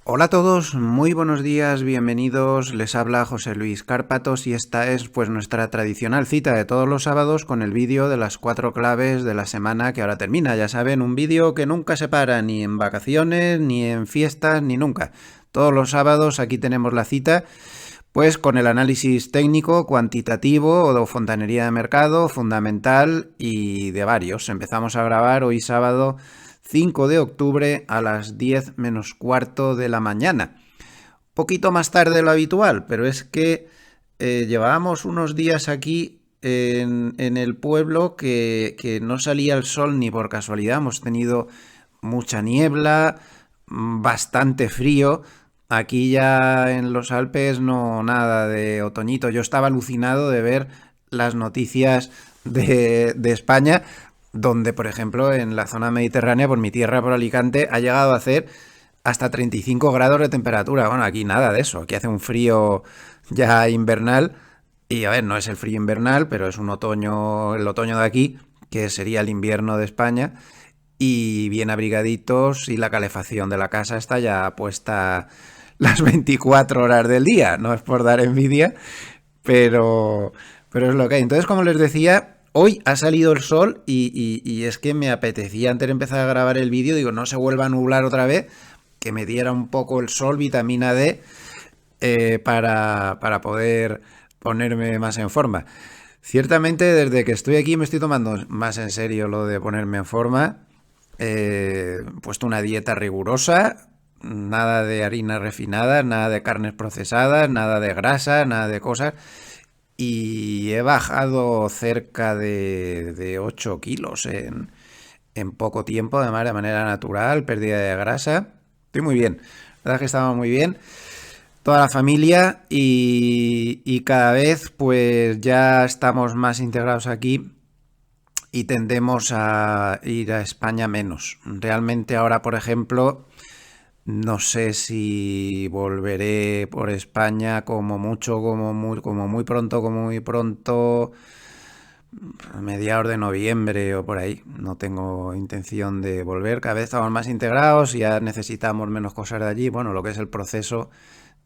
Hola a todos, muy buenos días, bienvenidos. Les habla José Luis Cárpatos y esta es pues nuestra tradicional cita de todos los sábados con el vídeo de las 4 claves de la semana que ahora termina. Ya saben, un vídeo que nunca se para ni en vacaciones, ni en fiestas, ni nunca. Todos los sábados aquí tenemos la cita pues con el análisis técnico, cuantitativo o de fontanería de mercado, fundamental y de varios. Empezamos a grabar hoy sábado 5 de octubre a las 10 menos cuarto de la mañana. Poquito más tarde de lo habitual, pero es que llevábamos unos días aquí en el pueblo que no salía el sol ni por casualidad. Hemos tenido mucha niebla, bastante frío. Aquí ya en los Alpes no nada de otoñito. Yo estaba alucinado de ver las noticias de España, donde por ejemplo en la zona mediterránea, por mi tierra, por Alicante, ha llegado a hacer hasta 35 grados de temperatura. Bueno, aquí nada de eso. Aquí hace un frío ya invernal. Y a ver, no es el frío invernal, pero es un otoño, el otoño de aquí, que sería el invierno de España. Y bien abrigaditos y la calefacción de la casa está ya puesta las 24 horas del día. No es por dar envidia, pero, pero es lo que hay. Entonces, como les decía, hoy ha salido el sol y es que me apetecía antes de empezar a grabar el vídeo, digo, no se vuelva a nublar otra vez, que me diera un poco el sol, vitamina D, para poder ponerme más en forma. Ciertamente, desde que estoy aquí me estoy tomando más en serio lo de ponerme en forma. He puesto una dieta rigurosa, nada de harinas refinadas, nada de carnes procesadas, nada de grasa, nada de cosas. Y he bajado cerca de 8 kilos en poco tiempo, además de manera natural, pérdida de grasa. Estoy muy bien, la verdad es que estamos muy bien toda la familia y cada vez pues ya estamos más integrados aquí y tendemos a ir a España menos. Realmente ahora, por ejemplo, no sé si volveré por España como mucho, como muy pronto, a mediados de noviembre o por ahí. No tengo intención de volver. Cada vez estamos más integrados y ya necesitamos menos cosas de allí. Bueno, lo que es el proceso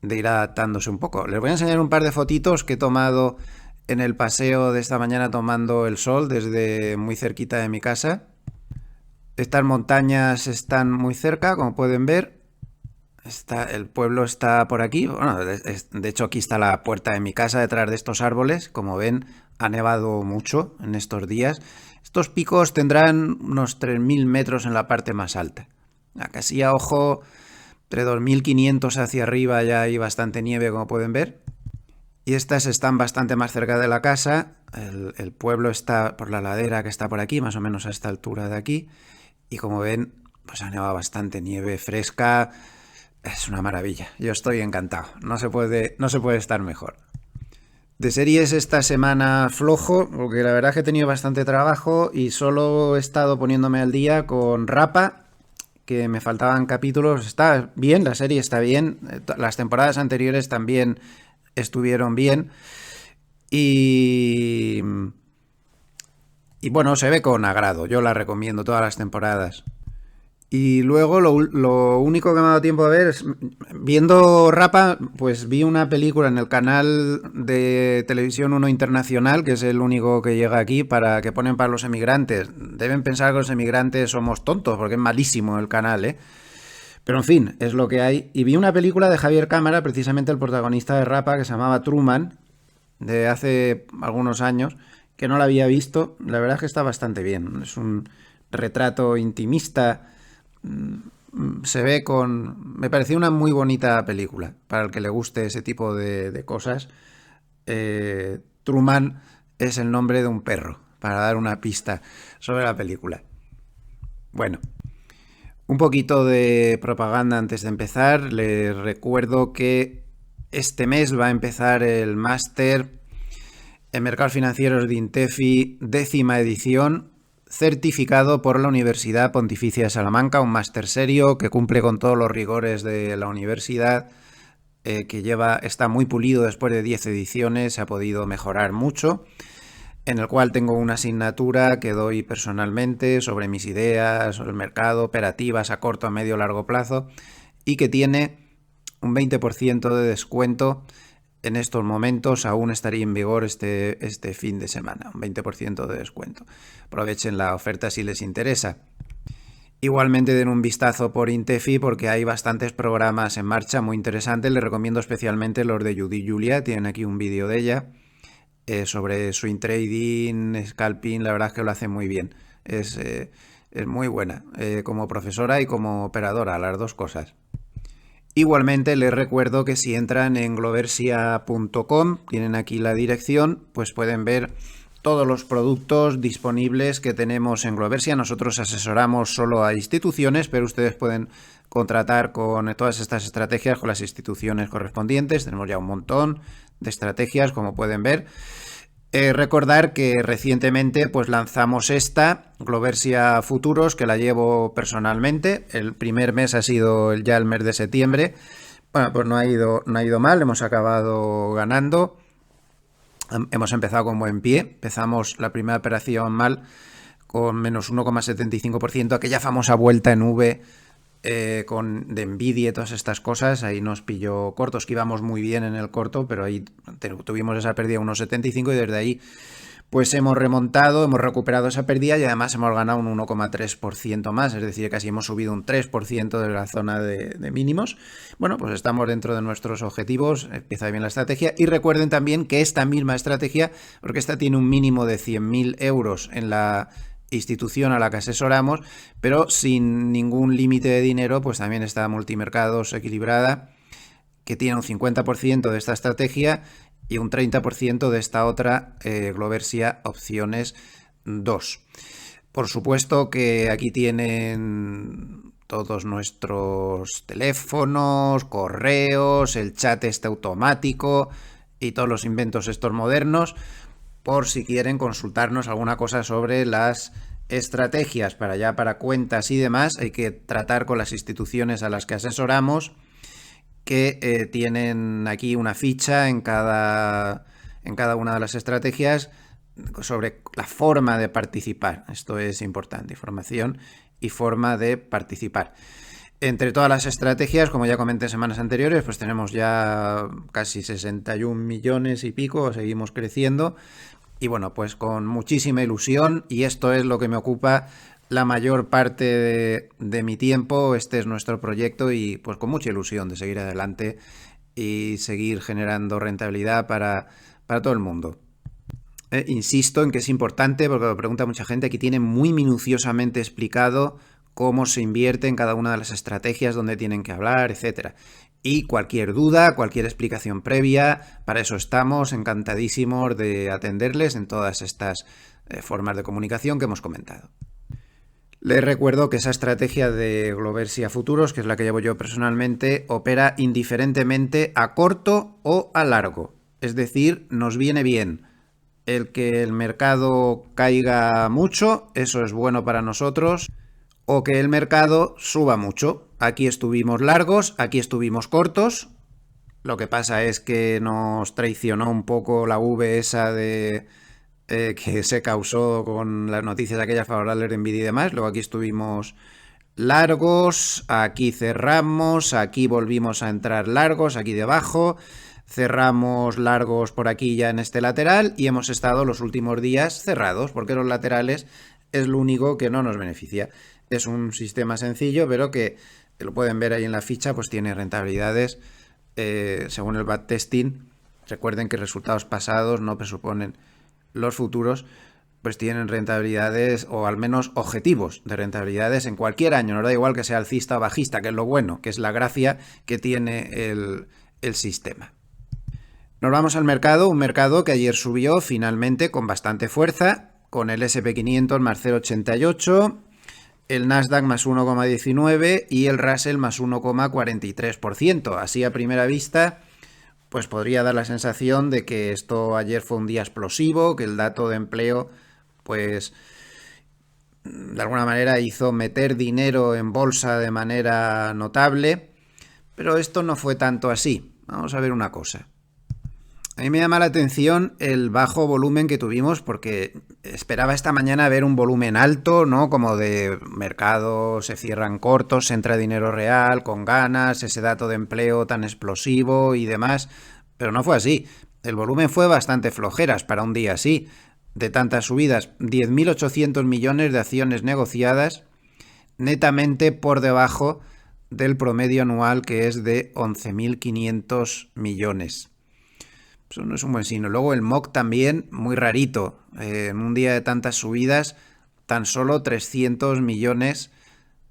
de ir adaptándose un poco. Les voy a enseñar un par de fotitos que he tomado en el paseo de esta mañana tomando el sol desde muy cerquita de mi casa. Estas montañas están muy cerca, como pueden ver. El pueblo está por aquí. Bueno, de hecho aquí está la puerta de mi casa detrás de estos árboles. Como ven, ha nevado mucho en estos días. Estos picos tendrán unos 3.000 metros en la parte más alta. Casi a ojo, entre 2.500 hacia arriba ya hay bastante nieve, como pueden ver. Y estas están bastante más cerca de la casa. El pueblo está por la ladera que está por aquí, más o menos a esta altura de aquí. Y como ven, pues ha nevado bastante nieve fresca. Es una maravilla. Yo estoy encantado. No se puede estar mejor. De series esta semana flojo, porque la verdad es que he tenido bastante trabajo y solo he estado poniéndome al día con Rapa, que me faltaban capítulos. Está bien, la serie está bien. Las temporadas anteriores también estuvieron bien. Y, y bueno, se ve con agrado. Yo la recomiendo todas las temporadas. Y luego lo único que me ha dado tiempo de ver es, viendo Rapa, pues vi una película en el canal de televisión Uno Internacional, que es el único que llega aquí, para que ponen para los emigrantes. Deben pensar que los emigrantes somos tontos, porque es malísimo el canal, ¿eh? Pero en fin, es lo que hay. Y vi una película de Javier Cámara, precisamente el protagonista de Rapa, que se llamaba Truman, de hace algunos años, que no la había visto. La verdad es que está bastante bien. Es un retrato intimista. Se ve con... Me pareció una muy bonita película para el que le guste ese tipo de cosas. Truman es el nombre de un perro, para dar una pista sobre la película. Bueno, un poquito de propaganda antes de empezar. Les recuerdo que este mes va a empezar el máster en Mercados Financieros de Intefi, 10ª edición, certificado por la Universidad Pontificia de Salamanca, un máster serio que cumple con todos los rigores de la universidad, está muy pulido después de 10 ediciones, se ha podido mejorar mucho, en el cual tengo una asignatura que doy personalmente sobre mis ideas, sobre el mercado, operativas a corto, a medio, largo plazo, y que tiene un 20% de descuento en estos momentos. Aún estaría en vigor este fin de semana, un 20% de descuento. Aprovechen la oferta si les interesa. Igualmente den un vistazo por Intefi porque hay bastantes programas en marcha muy interesantes. Les recomiendo especialmente los de Judy Julia. Tienen aquí un vídeo de ella sobre swing trading, scalping. La verdad es que lo hace muy bien. Es muy buena como profesora y como operadora, las dos cosas. Igualmente les recuerdo que si entran en gloversia.com, tienen aquí la dirección, pues pueden ver todos los productos disponibles que tenemos en Gloversia. Nosotros asesoramos solo a instituciones, pero ustedes pueden contratar con todas estas estrategias con las instituciones correspondientes. Tenemos ya un montón de estrategias, como pueden ver. Recordar que recientemente pues lanzamos esta Gloversia Futuros, que la llevo personalmente. El primer mes ha sido ya el mes de septiembre. Bueno, pues no ha ido mal, hemos acabado ganando. Hemos empezado con buen pie. Empezamos la primera operación mal con menos 1,75%. Aquella famosa vuelta en V de Nvidia y todas estas cosas, ahí nos pilló cortos, que íbamos muy bien en el corto, pero ahí tuvimos esa pérdida 1,75 y desde ahí pues hemos remontado, hemos recuperado esa pérdida y además hemos ganado un 1,3% más, es decir, casi hemos subido un 3% de la zona de mínimos. Bueno, pues estamos dentro de nuestros objetivos, empieza bien la estrategia. Y recuerden también que esta misma estrategia, porque esta tiene un mínimo de 100.000 euros en la institución a la que asesoramos, pero sin ningún límite de dinero, pues también está Multimercados Equilibrada, que tiene un 50% de esta estrategia y un 30% de esta otra Gloversia Opciones 2. Por supuesto que aquí tienen todos nuestros teléfonos, correos, el chat este automático y todos los inventos estos modernos, por si quieren consultarnos alguna cosa sobre las estrategias para cuentas y demás. Hay que tratar con las instituciones a las que asesoramos, que tienen aquí una ficha en cada una de las estrategias sobre la forma de participar. Esto es importante, información y forma de participar. Entre todas las estrategias, como ya comenté en semanas anteriores, pues tenemos ya casi 61 millones y pico, seguimos creciendo. Y bueno, pues con muchísima ilusión, y esto es lo que me ocupa la mayor parte de mi tiempo. Este es nuestro proyecto y pues con mucha ilusión de seguir adelante y seguir generando rentabilidad para todo el mundo. Insisto en que es importante, porque lo pregunta mucha gente, aquí tiene muy minuciosamente explicado cómo se invierte en cada una de las estrategias, dónde tienen que hablar, etcétera. Y cualquier duda, cualquier explicación previa, para eso estamos encantadísimos de atenderles en todas estas formas de comunicación que hemos comentado. Les recuerdo que esa estrategia de Gloversia Futuros, que es la que llevo yo personalmente, opera indiferentemente a corto o a largo. Es decir, nos viene bien el que el mercado caiga mucho, eso es bueno para nosotros, o que el mercado suba mucho. Aquí estuvimos largos, aquí estuvimos cortos. Lo que pasa es que nos traicionó un poco la V esa de que se causó con las noticias aquellas favorables de Nvidia y demás. Luego aquí estuvimos largos, aquí cerramos, aquí volvimos a entrar largos, aquí debajo, cerramos largos por aquí ya en este lateral y hemos estado los últimos días cerrados, porque los laterales es lo único que no nos beneficia. Es un sistema sencillo, pero que lo pueden ver ahí en la ficha, pues tiene rentabilidades según el backtesting. Recuerden que resultados pasados no presuponen los futuros, pues tienen rentabilidades, o al menos objetivos de rentabilidades en cualquier año. Nos da igual que sea alcista o bajista, que es lo bueno, que es la gracia que tiene el sistema. Nos vamos al mercado, un mercado que ayer subió finalmente con bastante fuerza, con el SP500 más 0,88%, el Nasdaq más 1,19% y el Russell más 1,43%. Así a primera vista, pues podría dar la sensación de que esto ayer fue un día explosivo, que el dato de empleo, pues de alguna manera hizo meter dinero en bolsa de manera notable, pero esto no fue tanto así. Vamos a ver una cosa. A mí me llama la atención el bajo volumen que tuvimos porque esperaba esta mañana ver un volumen alto, ¿no? Como de mercados se cierran cortos, se entra dinero real, con ganas, ese dato de empleo tan explosivo y demás, pero no fue así. El volumen fue bastante flojeras para un día así, de tantas subidas. 10.800 millones de acciones negociadas, netamente por debajo del promedio anual que es de 11.500 millones. Eso no es un buen signo. Luego el MOC también, muy rarito. En un día de tantas subidas, tan solo 300 millones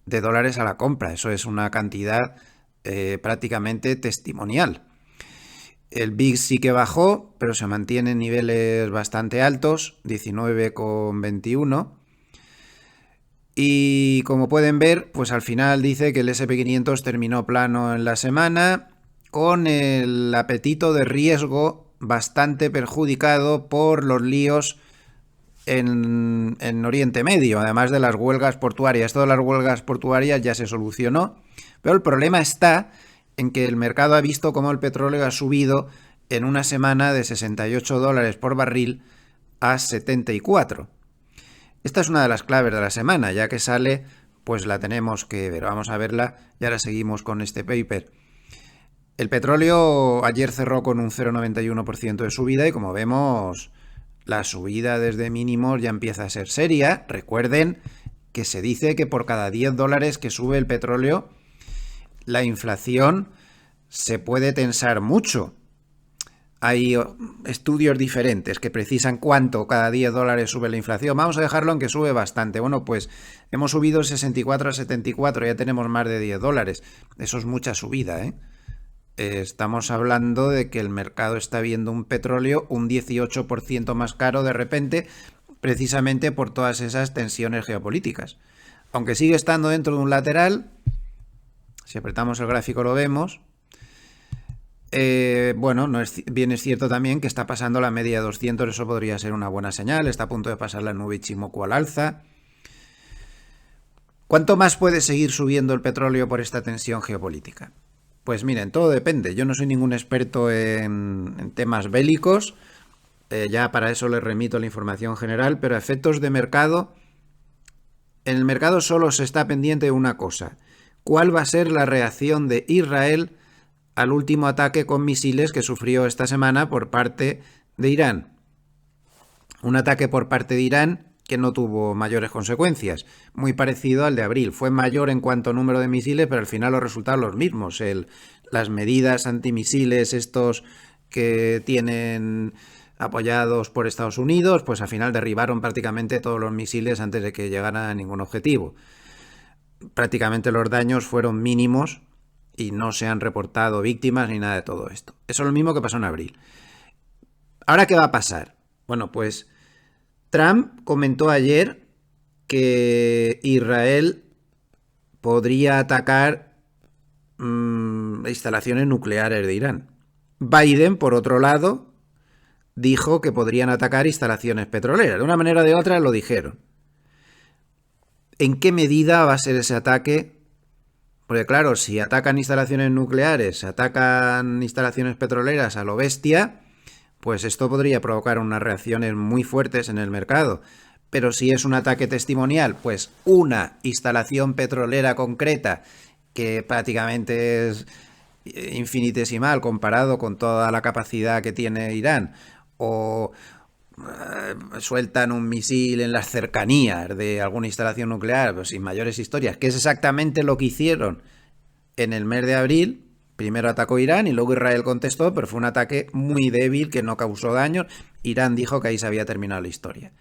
de dólares a la compra. Eso es una cantidad prácticamente testimonial. El VIX sí que bajó, pero se mantiene en niveles bastante altos, 19,21. Y como pueden ver, pues al final dice que el SP500 terminó plano en la semana, con el apetito de riesgo bastante perjudicado por los líos en Oriente Medio, además de las huelgas portuarias. Todas las huelgas portuarias ya se solucionó, pero el problema está en que el mercado ha visto cómo el petróleo ha subido en una semana de $68 por barril a 74. Esta es una de las claves de la semana, ya que sale, pues la tenemos que ver. Vamos a verla y ahora seguimos con este paper. El petróleo ayer cerró con un 0,91% de subida y como vemos, la subida desde mínimos ya empieza a ser seria. Recuerden que se dice que por cada $10 que sube el petróleo, la inflación se puede tensar mucho. Hay estudios diferentes que precisan cuánto cada $10 sube la inflación. Vamos a dejarlo en que sube bastante. Bueno, pues hemos subido 64 a 74, ya tenemos más de $10. Eso es mucha subida, ¿eh? Estamos hablando de que el mercado está viendo un petróleo un 18% más caro de repente, precisamente por todas esas tensiones geopolíticas. Aunque sigue estando dentro de un lateral, si apretamos el gráfico lo vemos. Bueno, bien es cierto también que está pasando la media de 200, eso podría ser una buena señal, está a punto de pasar la nube Ichimoku al alza. ¿Cuánto más puede seguir subiendo el petróleo por esta tensión geopolítica? Pues miren, todo depende. Yo no soy ningún experto en temas bélicos, ya para eso les remito la información general, pero a efectos de mercado, en el mercado solo se está pendiente de una cosa: ¿cuál va a ser la reacción de Israel al último ataque con misiles que sufrió esta semana por parte de Irán? Un ataque por parte de Irán que no tuvo mayores consecuencias, muy parecido al de abril. Fue mayor en cuanto a número de misiles, pero al final los resultados los mismos. Las medidas antimisiles, estos que tienen apoyados por Estados Unidos, pues al final derribaron prácticamente todos los misiles antes de que llegaran a ningún objetivo. Prácticamente los daños fueron mínimos y no se han reportado víctimas ni nada de todo esto. Eso es lo mismo que pasó en abril. ¿Ahora qué va a pasar? Bueno, pues Trump comentó ayer que Israel podría atacar instalaciones nucleares de Irán. Biden, por otro lado, dijo que podrían atacar instalaciones petroleras. De una manera o de otra lo dijeron. ¿En qué medida va a ser ese ataque? Porque claro, si atacan instalaciones nucleares, atacan instalaciones petroleras a lo bestia, pues esto podría provocar unas reacciones muy fuertes en el mercado. Pero si es un ataque testimonial, pues una instalación petrolera concreta que prácticamente es infinitesimal comparado con toda la capacidad que tiene Irán, o sueltan un misil en las cercanías de alguna instalación nuclear, pues sin mayores historias, que es exactamente lo que hicieron en el mes de abril. Primero atacó Irán y luego Israel contestó, pero fue un ataque muy débil que no causó daños. Irán dijo que ahí se había terminado la historia.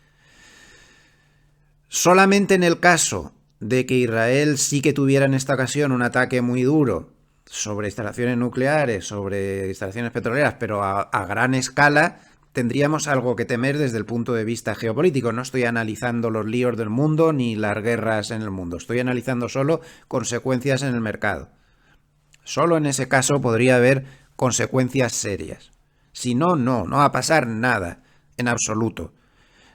Solamente en el caso de que Israel sí que tuviera en esta ocasión un ataque muy duro sobre instalaciones nucleares, sobre instalaciones petroleras, pero a gran escala, tendríamos algo que temer desde el punto de vista geopolítico. No estoy analizando los líos del mundo ni las guerras en el mundo. Estoy analizando solo consecuencias en el mercado. Solo en ese caso podría haber consecuencias serias. Si no, no va a pasar nada, en absoluto.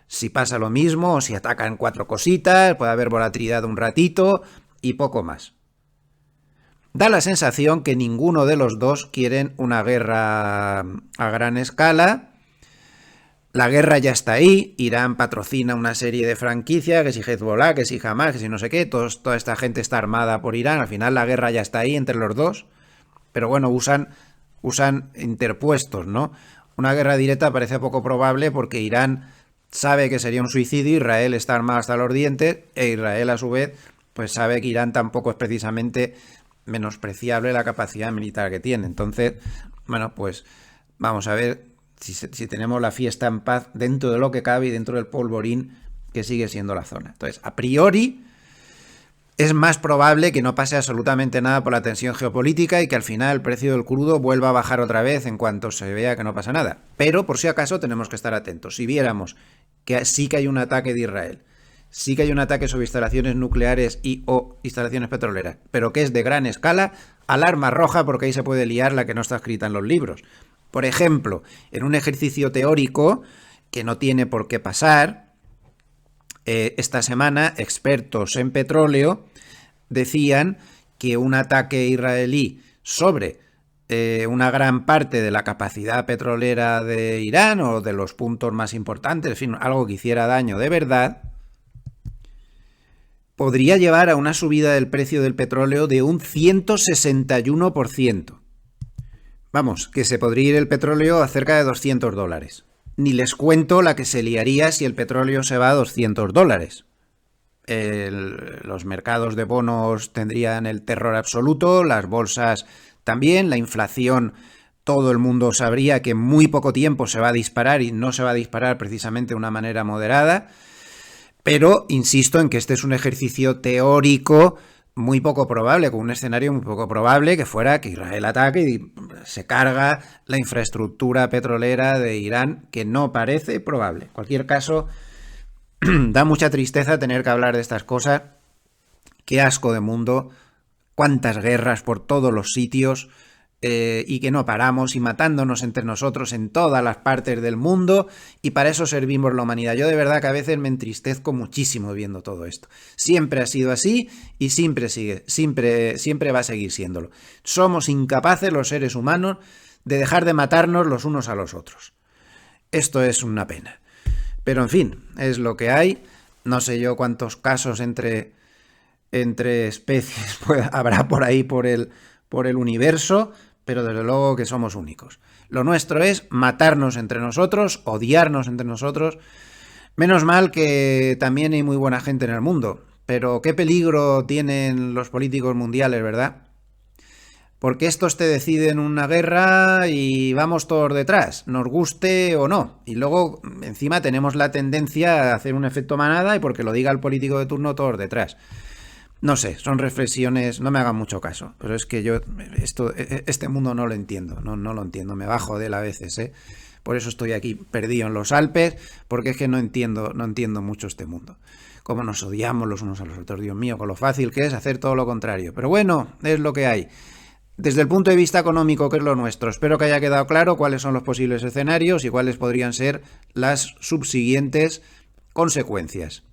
Si pasa lo mismo, o si atacan 4 cositas, puede haber volatilidad un ratito y poco más. da la sensación que ninguno de los dos quieren una guerra a gran escala. La guerra ya está ahí, Irán patrocina una serie de franquicias, que si Hezbollah, que si Hamas, que si no sé qué, toda esta gente está armada por Irán, al final la guerra ya está ahí entre los dos, pero bueno, usan interpuestos, ¿no? Una guerra directa parece poco probable porque Irán sabe que sería un suicidio, Israel está armado hasta los dientes, e Israel a su vez pues sabe que Irán tampoco es precisamente menospreciable la capacidad militar que tiene. Entonces, bueno, pues vamos a ver si tenemos la fiesta en paz dentro de lo que cabe y dentro del polvorín que sigue siendo la zona. Entonces, a priori, es más probable que no pase absolutamente nada por la tensión geopolítica y que al final el precio del crudo vuelva a bajar otra vez en cuanto se vea que no pasa nada. Pero, por si acaso, tenemos que estar atentos. Si viéramos que sí que hay un ataque de Israel, sí que hay un ataque sobre instalaciones nucleares y o instalaciones petroleras, pero que es de gran escala, alarma roja, porque ahí se puede liar la que no está escrita en los libros. Por ejemplo, en un ejercicio teórico que no tiene por qué pasar, esta semana expertos en petróleo decían que un ataque israelí sobre una gran parte de la capacidad petrolera de Irán o de los puntos más importantes, en fin, algo que hiciera daño de verdad, podría llevar a una subida del precio del petróleo de un 161%. Vamos, que se podría ir el petróleo a cerca de $200. Ni les cuento la que se liaría si el petróleo se va a $200. Los mercados de bonos tendrían el terror absoluto, las bolsas también, la inflación, todo el mundo sabría que en muy poco tiempo se va a disparar y no se va a disparar precisamente de una manera moderada. Pero insisto en que este es un ejercicio teórico muy poco probable, con un escenario muy poco probable que fuera que Israel ataque y se carga la infraestructura petrolera de Irán, que no parece probable. En cualquier caso, da mucha tristeza tener que hablar de estas cosas. Qué asco de mundo, cuántas guerras por todos los sitios, y que no paramos y matándonos entre nosotros en todas las partes del mundo, y para eso servimos la humanidad. Yo de verdad que a veces me entristezco muchísimo viendo todo esto. Siempre ha sido así y siempre va a seguir siéndolo. Somos incapaces los seres humanos de dejar de matarnos los unos a los otros. Esto es una pena. Pero en fin, es lo que hay. No sé yo cuántos casos entre especies habrá por ahí por el universo, pero desde luego que somos únicos. Lo nuestro es matarnos entre nosotros, odiarnos entre nosotros. Menos mal que también hay muy buena gente en el mundo, pero qué peligro tienen los políticos mundiales, ¿verdad? Porque estos te deciden una guerra y vamos todos detrás, nos guste o no. Y luego encima tenemos la tendencia a hacer un efecto manada y porque lo diga el político de turno todos detrás. No sé, son reflexiones, no me hagan mucho caso, pero es que yo este mundo no lo entiendo, no lo entiendo, me bajo de él a veces, ¿eh? Por eso estoy aquí perdido en los Alpes, porque es que no entiendo mucho este mundo. Cómo nos odiamos los unos a los otros, Dios mío, con lo fácil que es hacer todo lo contrario. Pero bueno, es lo que hay. Desde el punto de vista económico, que es lo nuestro, espero que haya quedado claro cuáles son los posibles escenarios y cuáles podrían ser las subsiguientes consecuencias.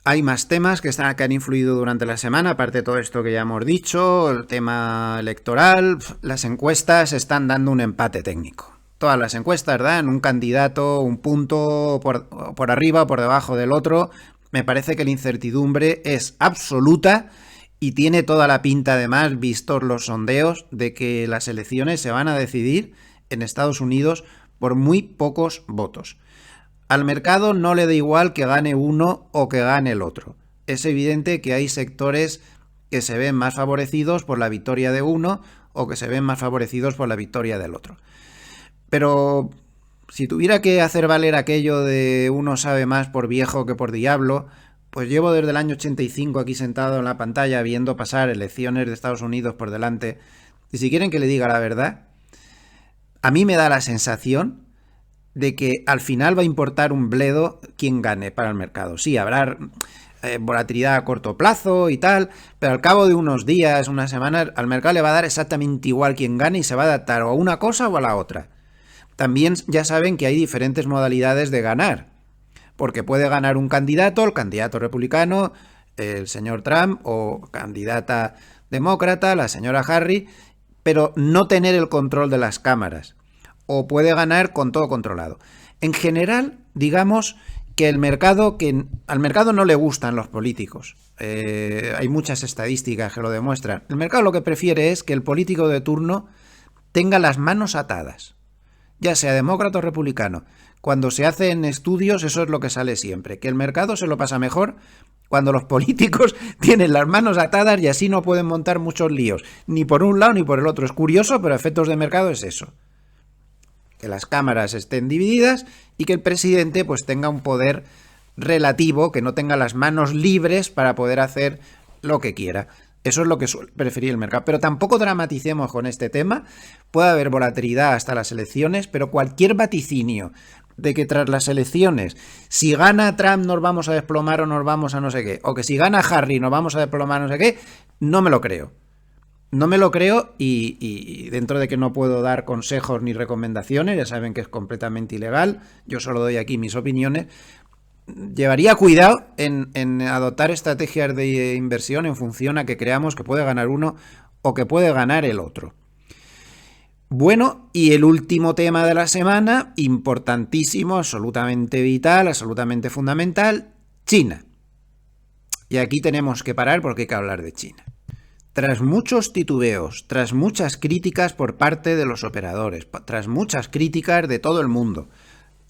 Hay más temas que han influido durante la semana, aparte de todo esto que ya hemos dicho, el tema electoral. Las encuestas están dando un empate técnico. Todas las encuestas dan un candidato, un punto por arriba o por debajo del otro. Me parece que la incertidumbre es absoluta y tiene toda la pinta, además, vistos los sondeos, de que las elecciones se van a decidir en Estados Unidos por muy pocos votos. Al mercado no le da igual que gane uno o que gane el otro. Es evidente que hay sectores que se ven más favorecidos por la victoria de uno o que se ven más favorecidos por la victoria del otro. Pero si tuviera que hacer valer aquello de uno sabe más por viejo que por diablo, pues llevo desde el año 85 aquí sentado en la pantalla viendo pasar elecciones de Estados Unidos por delante. Y si quieren que le diga la verdad, a mí me da la sensación de que al final va a importar un bledo quién gane para el mercado. Sí, habrá volatilidad a corto plazo y tal, pero al cabo de unos días, unas semanas, al mercado le va a dar exactamente igual quién gane y se va a adaptar o a una cosa o a la otra. También ya saben que hay diferentes modalidades de ganar, porque puede ganar un candidato, el candidato republicano, el señor Trump, o candidata demócrata, la señora Harris, pero no tener el control de las cámaras. O puede ganar con todo controlado. En general, digamos que al mercado no le gustan los políticos. Hay muchas estadísticas que lo demuestran. El mercado lo que prefiere es que el político de turno tenga las manos atadas, ya sea demócrata o republicano. Cuando se hacen estudios, eso es lo que sale siempre, que el mercado se lo pasa mejor cuando los políticos tienen las manos atadas y así no pueden montar muchos líos, ni por un lado ni por el otro. Es curioso, pero a efectos de mercado es eso. Que las cámaras estén divididas y que el presidente pues tenga un poder relativo, que no tenga las manos libres para poder hacer lo que quiera. Eso es lo que suele preferir el mercado. Pero tampoco dramaticemos con este tema. Puede haber volatilidad hasta las elecciones, pero cualquier vaticinio de que tras las elecciones, si gana Trump nos vamos a desplomar o nos vamos a no sé qué, o que si gana Harry nos vamos a desplomar no sé qué, no me lo creo. No me lo creo y dentro de que no puedo dar consejos ni recomendaciones, ya saben que es completamente ilegal, yo solo doy aquí mis opiniones, llevaría cuidado en adoptar estrategias de inversión en función a que creamos que puede ganar uno o que puede ganar el otro. Bueno, y el último tema de la semana, importantísimo, absolutamente vital, absolutamente fundamental, China. Y aquí tenemos que parar porque hay que hablar de China. Tras muchos titubeos, tras muchas críticas por parte de los operadores, tras muchas críticas de todo el mundo,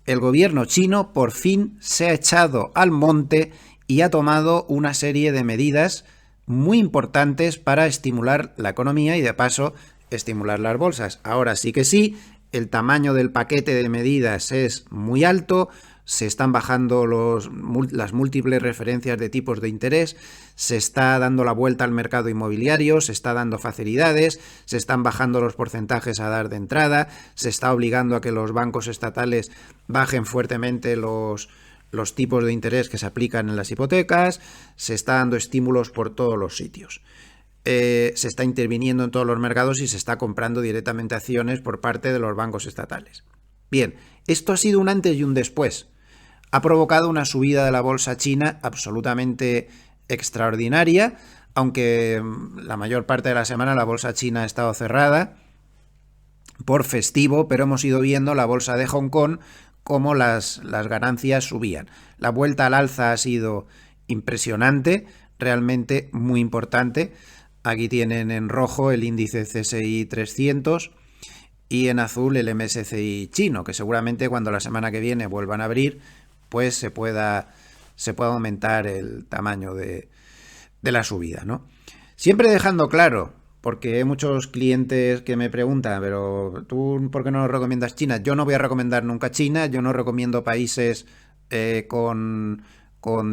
el gobierno chino por fin se ha echado al monte y ha tomado una serie de medidas muy importantes para estimular la economía y de paso estimular las bolsas. Ahora sí que sí, el tamaño del paquete de medidas es muy alto, se están bajando las múltiples referencias de tipos de interés, se está dando la vuelta al mercado inmobiliario, se está dando facilidades, se están bajando los porcentajes a dar de entrada, se está obligando a que los bancos estatales bajen fuertemente los tipos de interés que se aplican en las hipotecas, se está dando estímulos por todos los sitios. Se está interviniendo en todos los mercados y se está comprando directamente acciones por parte de los bancos estatales. Bien, esto ha sido un antes y un después. Ha provocado una subida de la bolsa china absolutamente extraordinaria, aunque la mayor parte de la semana la bolsa china ha estado cerrada por festivo, pero hemos ido viendo la bolsa de Hong Kong cómo las ganancias subían. La vuelta al alza ha sido impresionante, realmente muy importante. Aquí tienen en rojo el índice CSI 300 y en azul el MSCI chino, que seguramente cuando la semana que viene vuelvan a abrir, pues se pueda aumentar el tamaño de la subida, ¿no? Siempre dejando claro, porque hay muchos clientes que me preguntan, pero ¿tú por qué no recomiendas China? Yo no voy a recomendar nunca China, yo no recomiendo países con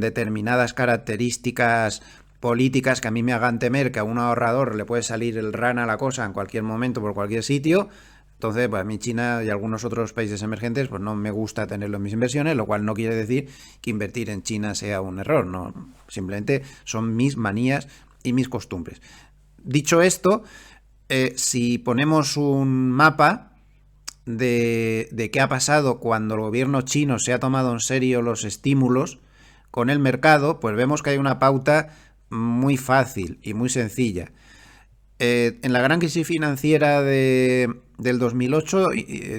determinadas características políticas que a mí me hagan temer que a un ahorrador le puede salir el rana a la cosa en cualquier momento por cualquier sitio. Entonces, pues a mí China y algunos otros países emergentes pues no me gusta tenerlo en mis inversiones, lo cual no quiere decir que invertir en China sea un error, no, simplemente son mis manías y mis costumbres. Dicho esto, si ponemos un mapa de qué ha pasado cuando el gobierno chino se ha tomado en serio los estímulos con el mercado, pues vemos que hay una pauta muy fácil y muy sencilla. En la gran crisis financiera del 2008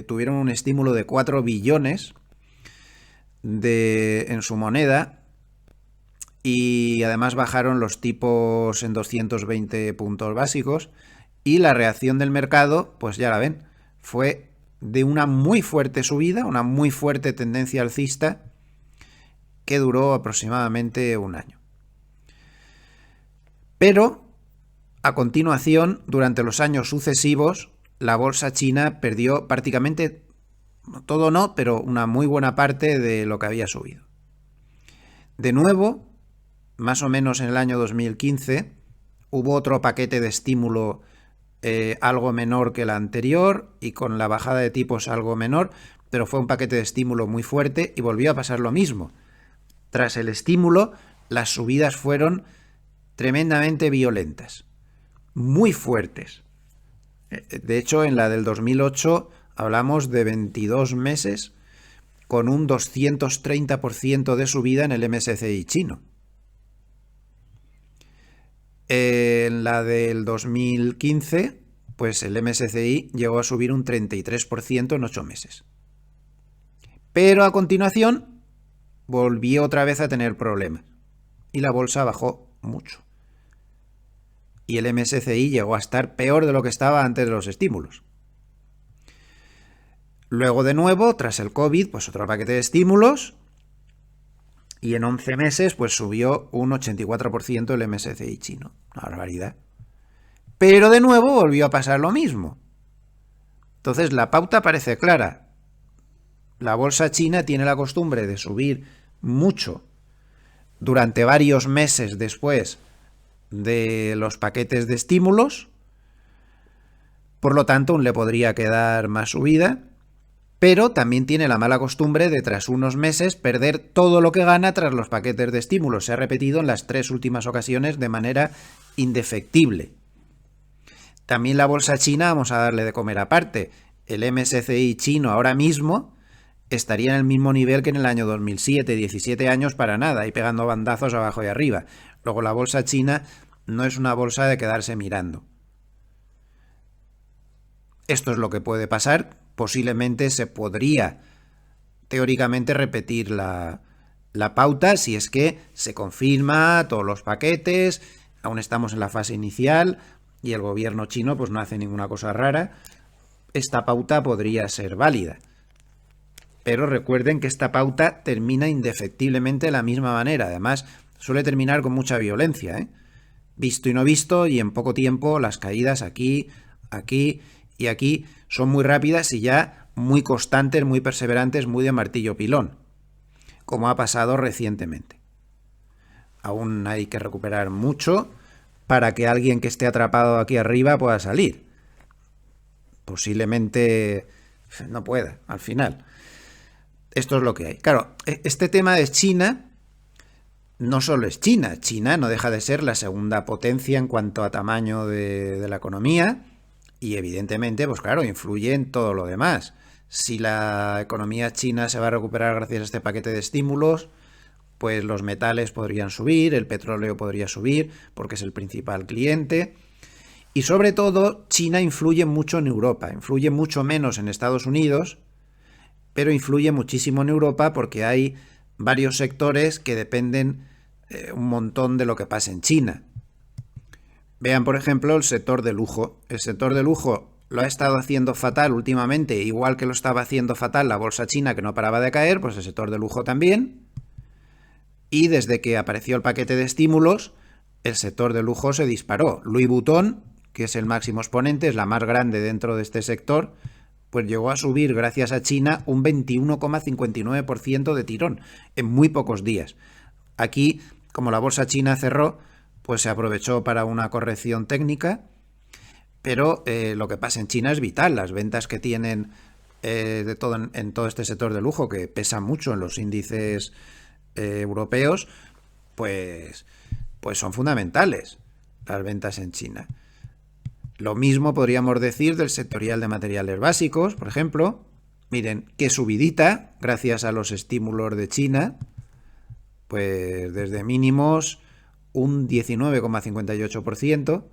tuvieron un estímulo de 4 billones en su moneda y además bajaron los tipos en 220 puntos básicos y la reacción del mercado, pues ya la ven, fue de una muy fuerte subida, una muy fuerte tendencia alcista que duró aproximadamente un año. Pero a continuación, durante los años sucesivos, la bolsa china perdió prácticamente, todo no, pero una muy buena parte de lo que había subido. De nuevo, más o menos en el año 2015, hubo otro paquete de estímulo algo menor que el anterior y con la bajada de tipos algo menor, pero fue un paquete de estímulo muy fuerte y volvió a pasar lo mismo. Tras el estímulo, las subidas fueron tremendamente violentas, muy fuertes. De hecho, en la del 2008 hablamos de 22 meses con un 230% de subida en el MSCI chino. En la del 2015, pues el MSCI llegó a subir un 33% en 8 meses. Pero a continuación volvió otra vez a tener problemas y la bolsa bajó mucho. Y el MSCI llegó a estar peor de lo que estaba antes de los estímulos. Luego de nuevo, tras el COVID, pues otro paquete de estímulos y en 11 meses pues subió un 84% el MSCI chino. Una barbaridad. Pero de nuevo volvió a pasar lo mismo. Entonces la pauta parece clara. La bolsa china tiene la costumbre de subir mucho durante varios meses después de los paquetes de estímulos. Por lo tanto, aún le podría quedar más subida. Pero también tiene la mala costumbre de tras unos meses perder todo lo que gana tras los paquetes de estímulos. Se ha repetido en las 3 últimas ocasiones de manera indefectible. También la bolsa china vamos a darle de comer aparte. El MSCI chino ahora mismo estaría en el mismo nivel que en el año 2007, 17 años para nada, y pegando bandazos abajo y arriba. Luego la bolsa china no es una bolsa de quedarse mirando. Esto es lo que puede pasar. Posiblemente se podría teóricamente repetir la pauta si es que se confirma todos los paquetes, aún estamos en la fase inicial y el gobierno chino pues no hace ninguna cosa rara. Esta pauta podría ser válida. Pero recuerden que esta pauta termina indefectiblemente de la misma manera. Además, suele terminar con mucha violencia, ¿eh? Visto y no visto, y en poco tiempo las caídas aquí, aquí y aquí son muy rápidas y ya muy constantes, muy perseverantes, muy de martillo pilón, como ha pasado recientemente. Aún hay que recuperar mucho para que alguien que esté atrapado aquí arriba pueda salir. Posiblemente no pueda, al final. Esto es lo que hay. Claro, este tema de China no solo es China. China no deja de ser la segunda potencia en cuanto a tamaño de la economía y evidentemente, pues claro, influye en todo lo demás. Si la economía china se va a recuperar gracias a este paquete de estímulos, pues los metales podrían subir, el petróleo podría subir porque es el principal cliente. Y sobre todo, China influye mucho en Europa, influye mucho menos en Estados Unidos, pero influye muchísimo en Europa porque hay varios sectores que dependen un montón de lo que pasa en China. Vean, por ejemplo, el sector de lujo. El sector de lujo lo ha estado haciendo fatal últimamente, igual que lo estaba haciendo fatal la bolsa china que no paraba de caer, pues el sector de lujo también. Y desde que apareció el paquete de estímulos, el sector de lujo se disparó. Louis Vuitton, que es el máximo exponente, es la más grande dentro de este sector, pues llegó a subir, gracias a China, un 21,59% de tirón en muy pocos días. Aquí, como la bolsa china cerró, pues se aprovechó para una corrección técnica, pero lo que pasa en China es vital. Las ventas que tienen en todo este sector de lujo, que pesa mucho en los índices europeos, pues son fundamentales las ventas en China. Lo mismo podríamos decir del sectorial de materiales básicos, por ejemplo. Miren, qué subidita, gracias a los estímulos de China, pues desde mínimos un 19,58%.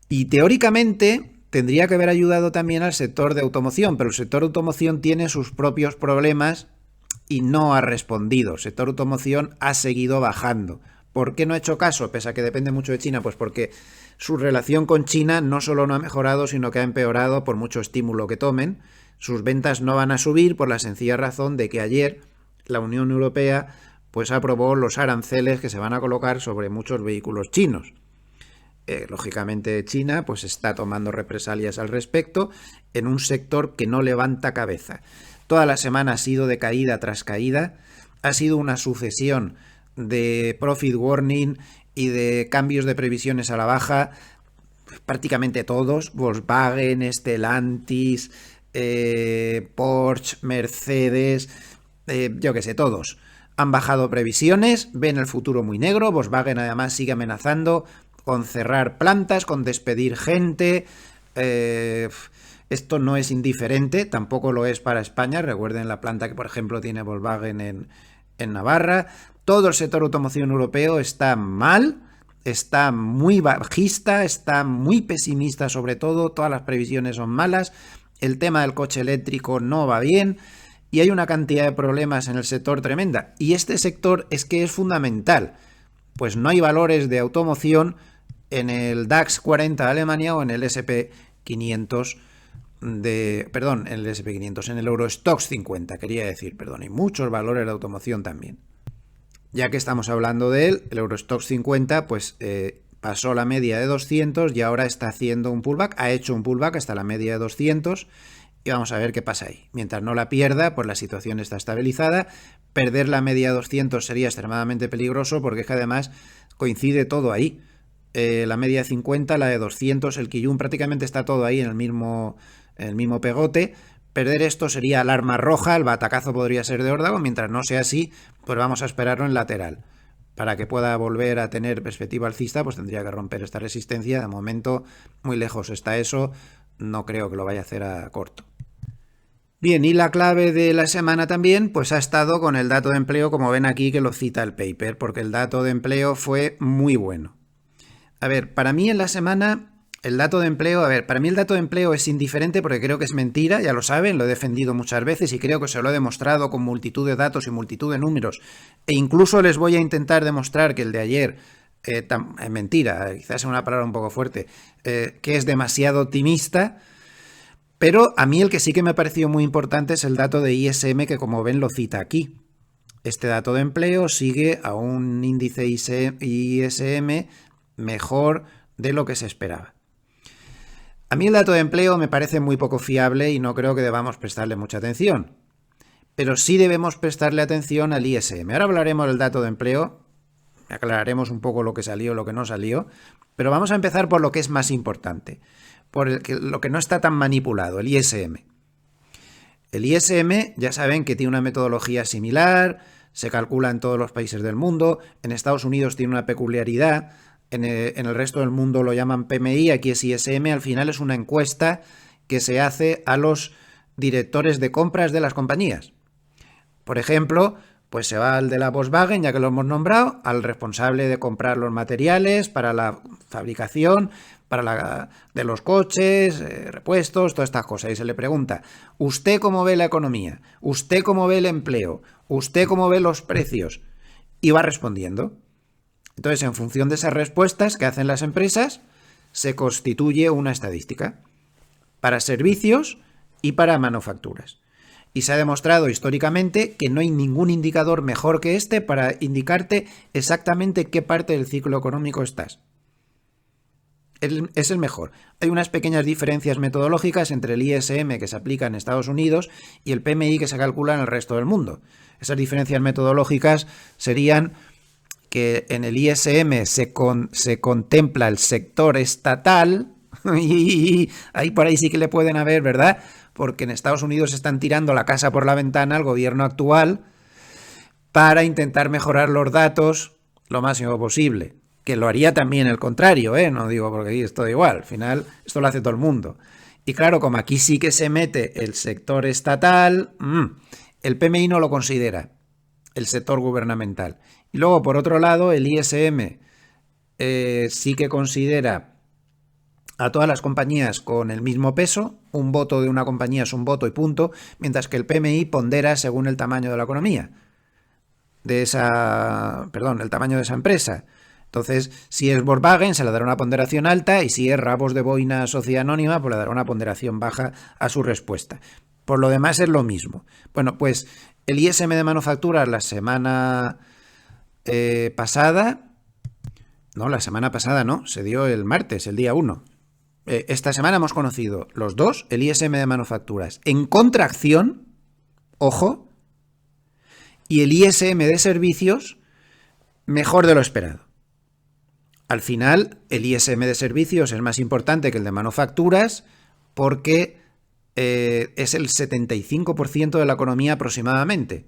Y teóricamente tendría que haber ayudado también al sector de automoción, pero el sector de automoción tiene sus propios problemas y no ha respondido. El sector de automoción ha seguido bajando. ¿Por qué no ha hecho caso? Pese a que depende mucho de China, pues porque su relación con China no solo no ha mejorado, sino que ha empeorado por mucho estímulo que tomen. Sus ventas no van a subir por la sencilla razón de que ayer la Unión Europea pues aprobó los aranceles que se van a colocar sobre muchos vehículos chinos. Lógicamente China pues está tomando represalias al respecto en un sector que no levanta cabeza. Toda la semana ha sido de caída tras caída, ha sido una sucesión de profit warning y de cambios de previsiones a la baja, prácticamente todos, Volkswagen, Stellantis, Porsche, Mercedes, yo que sé, todos han bajado previsiones, ven el futuro muy negro. Volkswagen además sigue amenazando con cerrar plantas, con despedir gente. Esto no es indiferente, tampoco lo es para España. Recuerden la planta que, por ejemplo, tiene Volkswagen en Navarra. Todo el sector automoción europeo está mal, está muy bajista, está muy pesimista sobre todo, todas las previsiones son malas, el tema del coche eléctrico no va bien y hay una cantidad de problemas en el sector tremenda. Y este sector es que es fundamental, pues no hay valores de automoción en el DAX 40 de Alemania o en el SP500 en el SP500, en el Eurostoxx 50, quería decir, perdón, hay muchos valores de automoción también. Ya que estamos hablando de él, el Eurostoxx 50 pues pasó la media de 200 y ahora está haciendo un pullback, ha hecho un pullback hasta la media de 200 y vamos a ver qué pasa ahí. Mientras no la pierda, pues la situación está estabilizada. Perder la media de 200 sería extremadamente peligroso porque es que además coincide todo ahí. La media de 50, la de 200, el Kijun, prácticamente está todo ahí en el mismo pegote. Perder esto sería alarma roja, el batacazo podría ser de órdago, mientras no sea así, pues vamos a esperarlo en lateral. Para que pueda volver a tener perspectiva alcista, pues tendría que romper esta resistencia. De momento, muy lejos está eso, no creo que lo vaya a hacer a corto. Bien, y la clave de la semana también, pues ha estado con el dato de empleo, como ven aquí que lo cita el paper, porque el dato de empleo fue muy bueno. A ver, para mí en la semana... El dato de empleo, para mí el dato de empleo es indiferente porque creo que es mentira, ya lo saben, lo he defendido muchas veces y creo que se lo he demostrado con multitud de datos y multitud de números. E incluso les voy a intentar demostrar que el de ayer, es mentira, quizás es una palabra un poco fuerte, que es demasiado optimista, pero a mí el que sí que me ha parecido muy importante es el dato de ISM que como ven lo cita aquí. Este dato de empleo sigue a un índice ISM mejor de lo que se esperaba. A mí el dato de empleo me parece muy poco fiable y no creo que debamos prestarle mucha atención. Pero sí debemos prestarle atención al ISM. Ahora hablaremos del dato de empleo, aclararemos un poco lo que salió, lo que no salió, pero vamos a empezar por lo que es más importante, por lo que no está tan manipulado, el ISM. El ISM ya saben que tiene una metodología similar, se calcula en todos los países del mundo, en Estados Unidos tiene una peculiaridad. En el resto del mundo lo llaman PMI, aquí es ISM, al final es una encuesta que se hace a los directores de compras de las compañías. Por ejemplo, pues se va al de la Volkswagen, ya que lo hemos nombrado, al responsable de comprar los materiales para la fabricación, de los coches, repuestos, todas estas cosas. Y se le pregunta, ¿usted cómo ve la economía? ¿Usted cómo ve el empleo? ¿Usted cómo ve los precios? Y va respondiendo. Entonces, en función de esas respuestas que hacen las empresas, se constituye una estadística para servicios y para manufacturas. Y se ha demostrado históricamente que no hay ningún indicador mejor que este para indicarte exactamente qué parte del ciclo económico estás. Es el mejor. Hay unas pequeñas diferencias metodológicas entre el ISM que se aplica en Estados Unidos y el PMI que se calcula en el resto del mundo. Esas diferencias metodológicas serían que en el ISM se contempla el sector estatal y ahí por ahí sí que le pueden haber, ¿verdad? Porque en Estados Unidos están tirando la casa por la ventana al gobierno actual para intentar mejorar los datos lo máximo posible. Que lo haría también el contrario, no digo porque aquí es todo igual, al final esto lo hace todo el mundo. Y claro, como aquí sí que se mete el sector estatal, el PMI no lo considera, el sector gubernamental. Y luego, por otro lado, el ISM sí que considera a todas las compañías con el mismo peso, un voto de una compañía es un voto y punto, mientras que el PMI pondera según el tamaño de la economía, el tamaño de esa empresa. Entonces, si es Volkswagen, se le dará una ponderación alta y si es Rabos de Boina Sociedad Anónima, pues le dará una ponderación baja a su respuesta. Por lo demás es lo mismo. Bueno, pues el ISM de manufacturas la semana pasada, se dio el martes, el día 1. Esta semana hemos conocido los dos, el ISM de manufacturas en contracción, ojo, y el ISM de servicios mejor de lo esperado. Al final, el ISM de servicios es más importante que el de manufacturas porque es el 75% de la economía aproximadamente,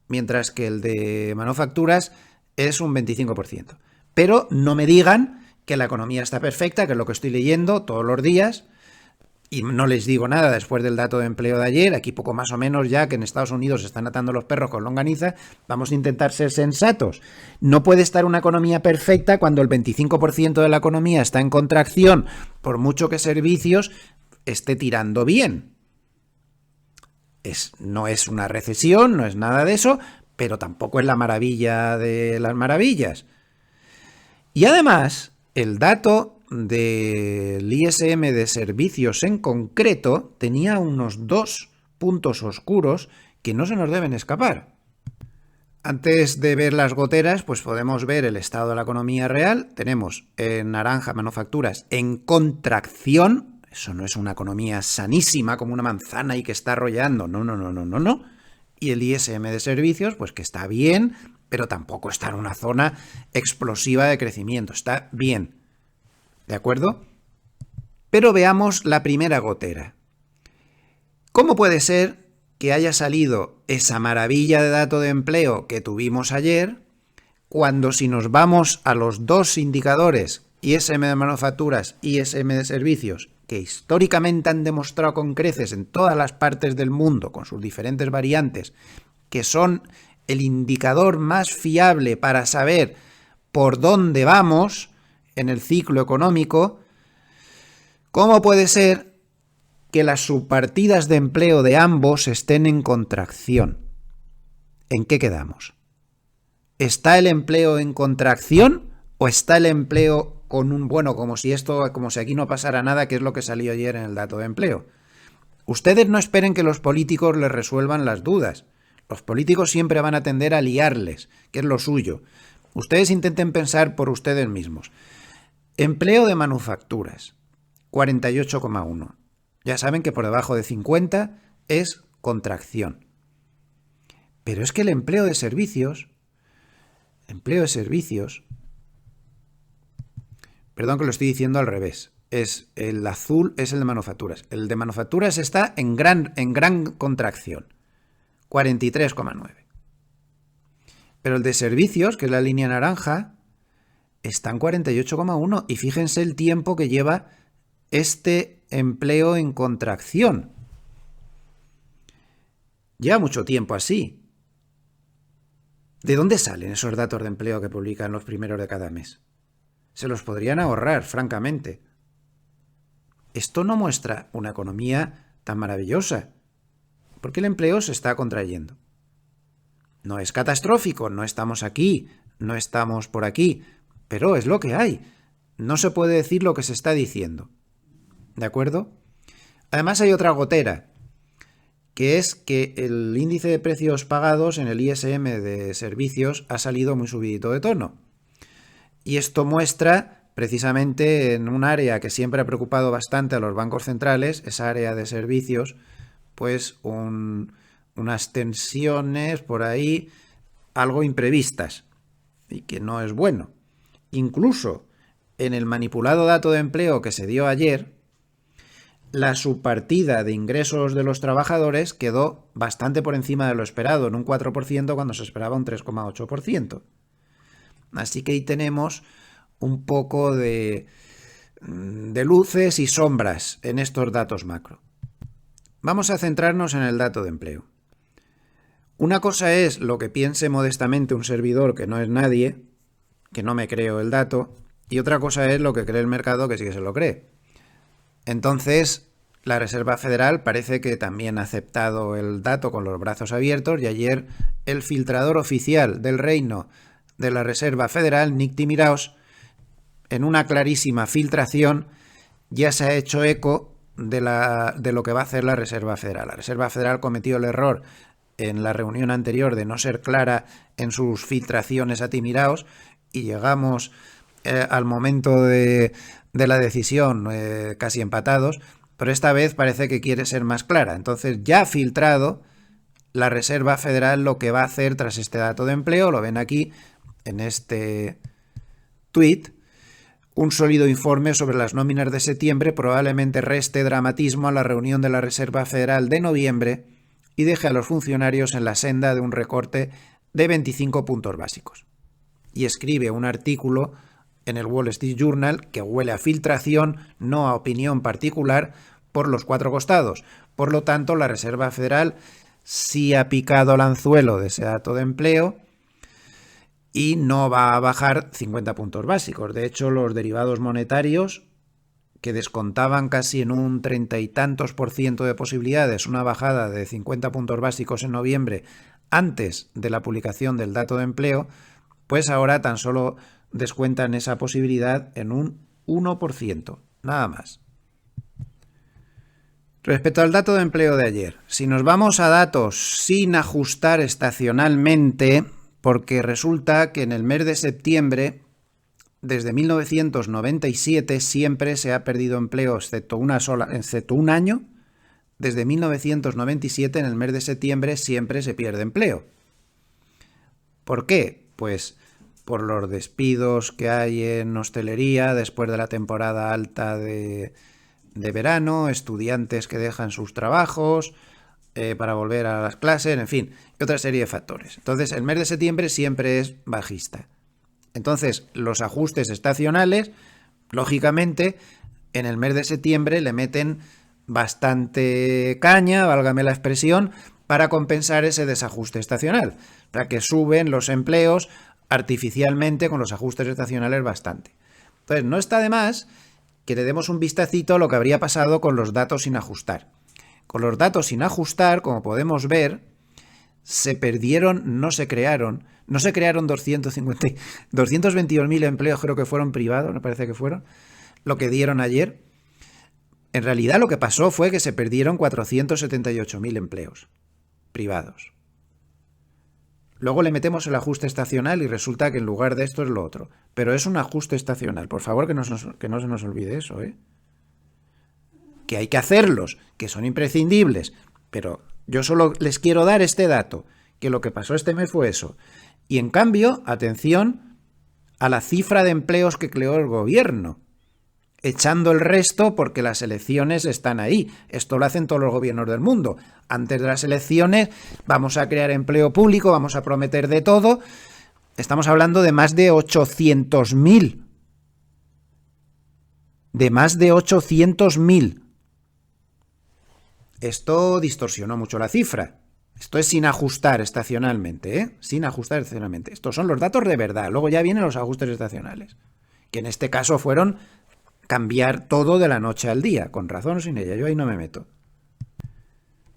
mientras que el de manufacturas es un 25%. Pero no me digan que la economía está perfecta, que es lo que estoy leyendo todos los días. Y no les digo nada después del dato de empleo de ayer, aquí poco más o menos ya que en Estados Unidos se están atando los perros con longaniza, vamos a intentar ser sensatos. No puede estar una economía perfecta cuando el 25% de la economía está en contracción, por mucho que servicios esté tirando bien. No es una recesión, no es nada de eso, pero tampoco es la maravilla de las maravillas. Y además, el dato del ISM de servicios en concreto tenía unos 2 puntos oscuros que no se nos deben escapar. Antes de ver las goteras, pues podemos ver el estado de la economía real. Tenemos en naranja manufacturas en contracción. Eso no es una economía sanísima como una manzana y que está arrollando. No. Y el ISM de servicios, pues que está bien, pero tampoco está en una zona explosiva de crecimiento. Está bien. ¿De acuerdo? Pero veamos la primera gotera. ¿Cómo puede ser que haya salido esa maravilla de dato de empleo que tuvimos ayer, cuando si nos vamos a los dos indicadores, ISM de manufacturas y ISM de servicios, que históricamente han demostrado con creces en todas las partes del mundo, con sus diferentes variantes, que son el indicador más fiable para saber por dónde vamos en el ciclo económico, ¿cómo puede ser que las subpartidas de empleo de ambos estén en contracción? ¿En qué quedamos? ¿Está el empleo en contracción o está el empleo con un como si aquí no pasara nada, que es lo que salió ayer en el dato de empleo? Ustedes no esperen que los políticos les resuelvan las dudas. Los políticos siempre van a tender a liarles, que es lo suyo. Ustedes intenten pensar por ustedes mismos. Empleo de manufacturas, 48,1. Ya saben que por debajo de 50 es contracción. Pero es que el empleo de servicios, perdón que lo estoy diciendo al revés, es el azul, es el de manufacturas. El de manufacturas está en gran contracción, 43,9. Pero el de servicios, que es la línea naranja, está en 48,1 y fíjense el tiempo que lleva este empleo en contracción. Lleva mucho tiempo así. ¿De dónde salen esos datos de empleo que publican los primeros de cada mes? Se los podrían ahorrar, francamente. Esto no muestra una economía tan maravillosa, porque el empleo se está contrayendo. No es catastrófico, no estamos aquí, no estamos por aquí, pero es lo que hay. No se puede decir lo que se está diciendo. ¿De acuerdo? Además hay otra gotera, que es que el índice de precios pagados en el ISM de servicios ha salido muy subidito de tono. Y esto muestra, precisamente en un área que siempre ha preocupado bastante a los bancos centrales, esa área de servicios, pues unas tensiones por ahí algo imprevistas y que no es bueno. Incluso en el manipulado dato de empleo que se dio ayer, la subpartida de ingresos de los trabajadores quedó bastante por encima de lo esperado, en un 4% cuando se esperaba un 3,8%. Así que ahí tenemos un poco de luces y sombras en estos datos macro. Vamos a centrarnos en el dato de empleo. Una cosa es lo que piense modestamente un servidor que no es nadie, que no me creo el dato, y otra cosa es lo que cree el mercado, que sí que se lo cree. Entonces, la Reserva Federal parece que también ha aceptado el dato con los brazos abiertos y ayer el filtrador oficial del Reino de la Reserva Federal, Nick Timiraos, en una clarísima filtración, ya se ha hecho eco de lo que va a hacer la Reserva Federal. La Reserva Federal cometió el error en la reunión anterior de no ser clara en sus filtraciones a Timiraos y llegamos al momento de la decisión casi empatados, pero esta vez parece que quiere ser más clara. Entonces ya ha filtrado la Reserva Federal lo que va a hacer tras este dato de empleo, lo ven aquí en este tuit. Un sólido informe sobre las nóminas de septiembre probablemente reste dramatismo a la reunión de la Reserva Federal de noviembre y deje a los funcionarios en la senda de un recorte de 25 puntos básicos. Y escribe un artículo en el Wall Street Journal que huele a filtración, no a opinión particular, por los cuatro costados. Por lo tanto, la Reserva Federal sí ha picado el anzuelo de ese dato de empleo y no va a bajar 50 puntos básicos. De hecho, los derivados monetarios, que descontaban casi en un 30 y tantos % de posibilidades una bajada de 50 puntos básicos en noviembre antes de la publicación del dato de empleo, pues ahora tan solo descuentan esa posibilidad en un 1%, nada más. Respecto al dato de empleo de ayer, si nos vamos a datos sin ajustar estacionalmente, porque resulta que en el mes de septiembre, desde 1997, siempre se ha perdido empleo, excepto un año. Desde 1997, en el mes de septiembre, siempre se pierde empleo. ¿Por qué? Pues por los despidos que hay en hostelería después de la temporada alta de verano, estudiantes que dejan sus trabajos para volver a las clases, en fin, y otra serie de factores. Entonces, el mes de septiembre siempre es bajista. Entonces, los ajustes estacionales, lógicamente, en el mes de septiembre le meten bastante caña, válgame la expresión, para compensar ese desajuste estacional, para que suben los empleos artificialmente con los ajustes estacionales bastante. Entonces, no está de más que le demos un vistacito a lo que habría pasado con los datos sin ajustar. Con los datos sin ajustar, como podemos ver, se perdieron, no se crearon 222.000 empleos, creo que fueron privados, me parece que fueron, lo que dieron ayer. En realidad lo que pasó fue que se perdieron 478.000 empleos privados. Luego le metemos el ajuste estacional y resulta que en lugar de esto es lo otro. Pero es un ajuste estacional. Por favor, que no se nos olvide eso, ¿eh? Que hay que hacerlos, que son imprescindibles. Pero yo solo les quiero dar este dato, que lo que pasó este mes fue eso. Y en cambio, atención a la cifra de empleos que creó el gobierno, echando el resto porque las elecciones están ahí. Esto lo hacen todos los gobiernos del mundo. Antes de las elecciones vamos a crear empleo público, vamos a prometer de todo. Estamos hablando de más de 800.000. De más de 800.000. Esto distorsionó mucho la cifra. Esto es sin ajustar estacionalmente, ¿eh? Sin ajustar estacionalmente. Estos son los datos de verdad. Luego ya vienen los ajustes estacionales, que en este caso fueron cambiar todo de la noche al día, con razón o sin ella, yo ahí no me meto.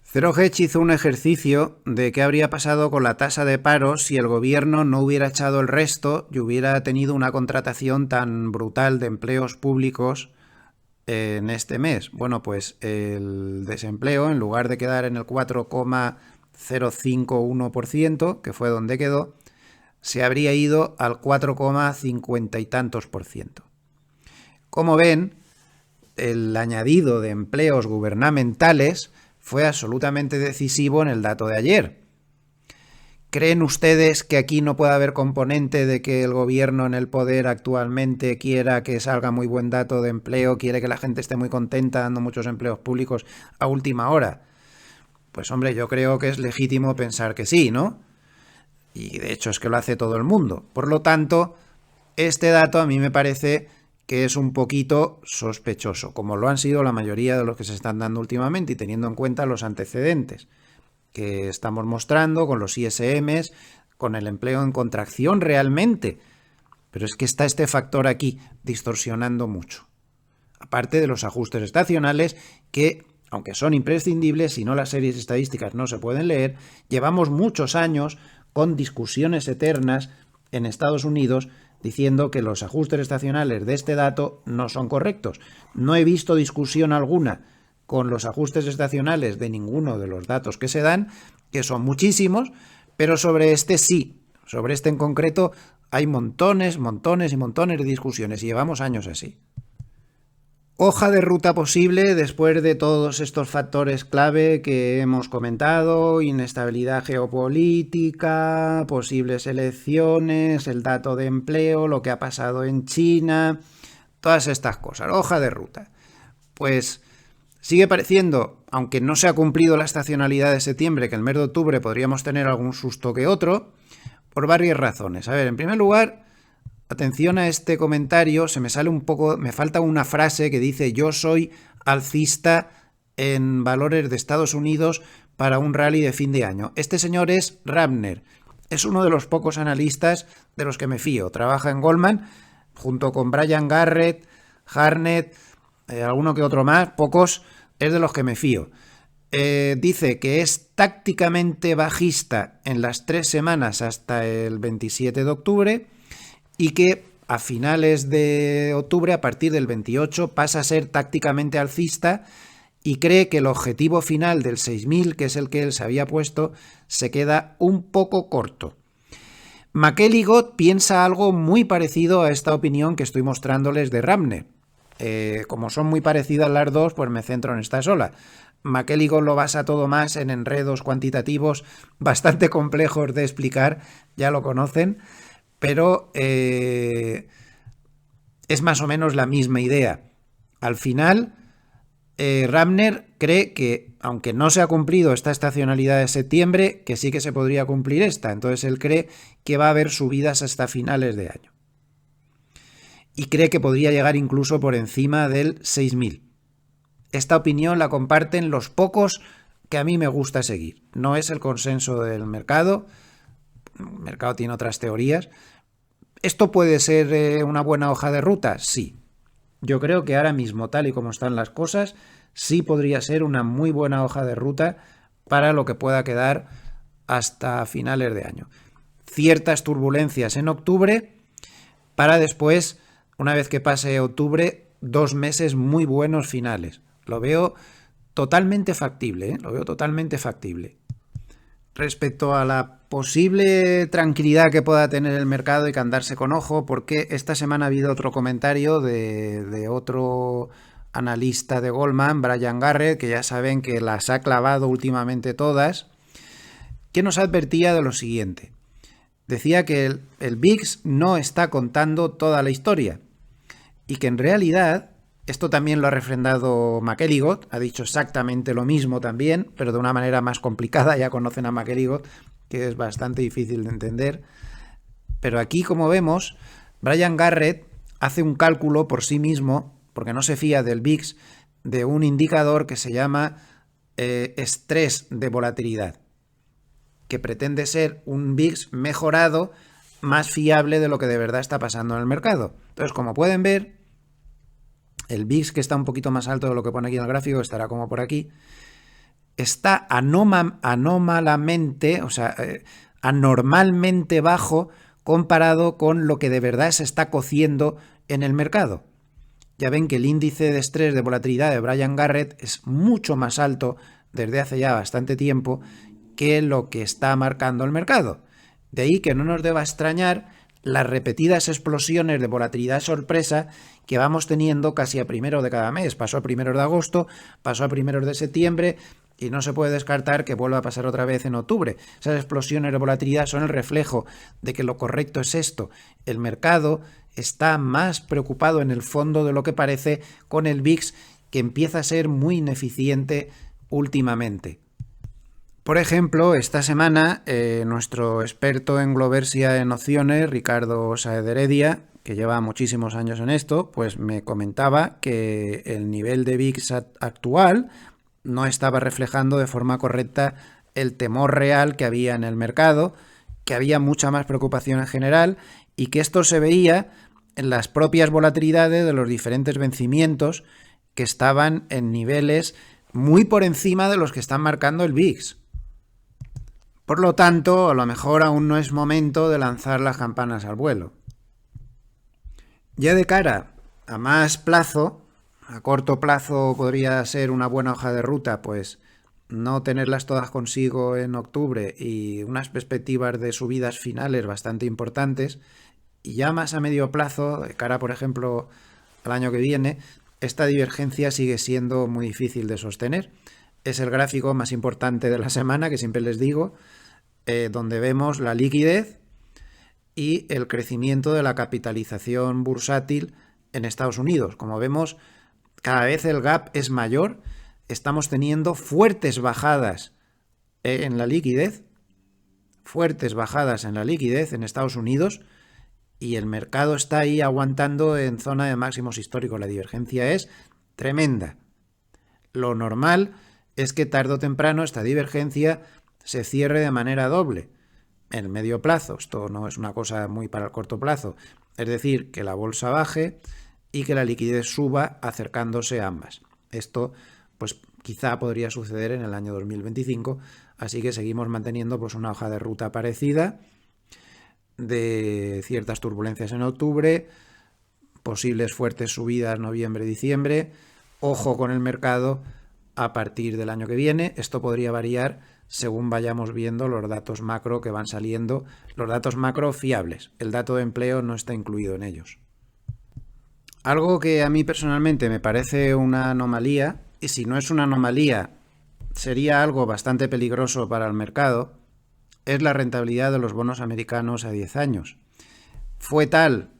Zero Hedge hizo un ejercicio de qué habría pasado con la tasa de paro si el gobierno no hubiera echado el resto y hubiera tenido una contratación tan brutal de empleos públicos en este mes. Bueno, pues el desempleo, en lugar de quedar en el 4,051%, que fue donde quedó, se habría ido al 4,50 y tantos %. Como ven, el añadido de empleos gubernamentales fue absolutamente decisivo en el dato de ayer. ¿Creen ustedes que aquí no puede haber componente de que el gobierno en el poder actualmente quiera que salga muy buen dato de empleo, quiere que la gente esté muy contenta dando muchos empleos públicos a última hora? Pues hombre, yo creo que es legítimo pensar que sí, ¿no? Y de hecho es que lo hace todo el mundo. Por lo tanto, este dato a mí me parece que es un poquito sospechoso, como lo han sido la mayoría de los que se están dando últimamente y teniendo en cuenta los antecedentes que estamos mostrando con los ISMs, con el empleo en contracción realmente. Pero es que está este factor aquí distorsionando mucho. Aparte de los ajustes estacionales que, aunque son imprescindibles, si no las series estadísticas no se pueden leer, llevamos muchos años con discusiones eternas en Estados Unidos diciendo que los ajustes estacionales de este dato no son correctos. No he visto discusión alguna con los ajustes estacionales de ninguno de los datos que se dan, que son muchísimos, pero sobre este sí, sobre este en concreto hay montones de discusiones y llevamos años así. Hoja de ruta posible después de todos estos factores clave que hemos comentado: inestabilidad geopolítica, posibles elecciones, el dato de empleo, lo que ha pasado en China, todas estas cosas. Hoja de ruta. Pues sigue pareciendo, aunque no se ha cumplido la estacionalidad de septiembre, que el mes de octubre podríamos tener algún susto que otro, por varias razones. A ver, en primer lugar, atención a este comentario, me falta una frase que dice: yo soy alcista en valores de Estados Unidos para un rally de fin de año. Este señor es Rabner. Es uno de los pocos analistas de los que me fío. Trabaja en Goldman junto con Brian Garrett, Harnett, alguno que otro más, pocos, es de los que me fío. Dice que es tácticamente bajista en las 3 semanas hasta el 27 de octubre y que a finales de octubre, a partir del 28, pasa a ser tácticamente alcista y cree que el objetivo final del 6.000, que es el que él se había puesto, se queda un poco corto. McElligott piensa algo muy parecido a esta opinión que estoy mostrándoles de Rabner. Como son muy parecidas las dos, pues me centro en esta sola. McElligott lo basa todo más en enredos cuantitativos bastante complejos de explicar, ya lo conocen, pero es más o menos la misma idea. Al final, Rabner cree que, aunque no se ha cumplido esta estacionalidad de septiembre, que sí que se podría cumplir esta. Entonces él cree que va a haber subidas hasta finales de año. Y cree que podría llegar incluso por encima del 6.000. Esta opinión la comparten los pocos que a mí me gusta seguir. No es el consenso del mercado. El mercado tiene otras teorías. ¿Esto puede ser una buena hoja de ruta? Sí. Yo creo que ahora mismo, tal y como están las cosas, sí podría ser una muy buena hoja de ruta para lo que pueda quedar hasta finales de año. Ciertas turbulencias en octubre para después, una vez que pase octubre, 2 meses muy buenos finales. Lo veo totalmente factible, Lo veo totalmente factible. Respecto a la posible tranquilidad que pueda tener el mercado, hay que andarse con ojo, porque esta semana ha habido otro comentario de otro analista de Goldman, Brian Garrett, que ya saben que las ha clavado últimamente todas, que nos advertía de lo siguiente. Decía que el VIX no está contando toda la historia y que en realidad, esto también lo ha refrendado McElligott, ha dicho exactamente lo mismo también, pero de una manera más complicada. Ya conocen a McElligott, que es bastante difícil de entender. Pero aquí, como vemos, Brian Garrett hace un cálculo por sí mismo, porque no se fía del VIX, de un indicador que se llama estrés de volatilidad, que pretende ser un VIX mejorado, más fiable de lo que de verdad está pasando en el mercado. Entonces, como pueden ver, el VIX, que está un poquito más alto de lo que pone aquí en el gráfico, estará como por aquí, está anómalamente, anormalmente bajo comparado con lo que de verdad se está cociendo en el mercado. Ya ven que el índice de estrés de volatilidad de Brian Garrett es mucho más alto desde hace ya bastante tiempo que lo que está marcando el mercado. De ahí que no nos deba extrañar las repetidas explosiones de volatilidad sorpresa que vamos teniendo casi a primero de cada mes. Pasó a primeros de agosto, pasó a primeros de septiembre y no se puede descartar que vuelva a pasar otra vez en octubre. Esas explosiones de volatilidad son el reflejo de que lo correcto es esto. El mercado está más preocupado en el fondo de lo que parece con el VIX, que empieza a ser muy ineficiente últimamente. Por ejemplo, esta semana nuestro experto en Globersia en opciones, Ricardo Sáez de Heredia, que lleva muchísimos años en esto, pues me comentaba que el nivel de VIX actual no estaba reflejando de forma correcta el temor real que había en el mercado, que había mucha más preocupación en general y que esto se veía en las propias volatilidades de los diferentes vencimientos que estaban en niveles muy por encima de los que están marcando el VIX. Por lo tanto, a lo mejor aún no es momento de lanzar las campanas al vuelo. Ya de cara a más plazo, a corto plazo podría ser una buena hoja de ruta, pues no tenerlas todas consigo en octubre y unas perspectivas de subidas finales bastante importantes. Y ya más a medio plazo, de cara, por ejemplo, al año que viene, esta divergencia sigue siendo muy difícil de sostener. Es el gráfico más importante de la semana, que siempre les digo, donde vemos la liquidez y el crecimiento de la capitalización bursátil en Estados Unidos. Como vemos, cada vez el gap es mayor. Estamos teniendo fuertes bajadas en la liquidez, en Estados Unidos, y el mercado está ahí aguantando en zona de máximos históricos. La divergencia es tremenda. Lo normal es que tarde o temprano esta divergencia se cierre de manera doble en el medio plazo. Esto no es una cosa muy para el corto plazo. Es decir, que la bolsa baje y que la liquidez suba acercándose a ambas. Esto pues quizá podría suceder en el año 2025, así que seguimos manteniendo pues una hoja de ruta parecida de ciertas turbulencias en octubre, posibles fuertes subidas noviembre-diciembre. Ojo con el mercado a partir del año que viene. Esto podría variar según vayamos viendo los datos macro que van saliendo, los datos macro fiables. El dato de empleo no está incluido en ellos. Algo que a mí personalmente me parece una anomalía, y si no es una anomalía, sería algo bastante peligroso para el mercado, es la rentabilidad de los bonos americanos a 10 años. Fue tal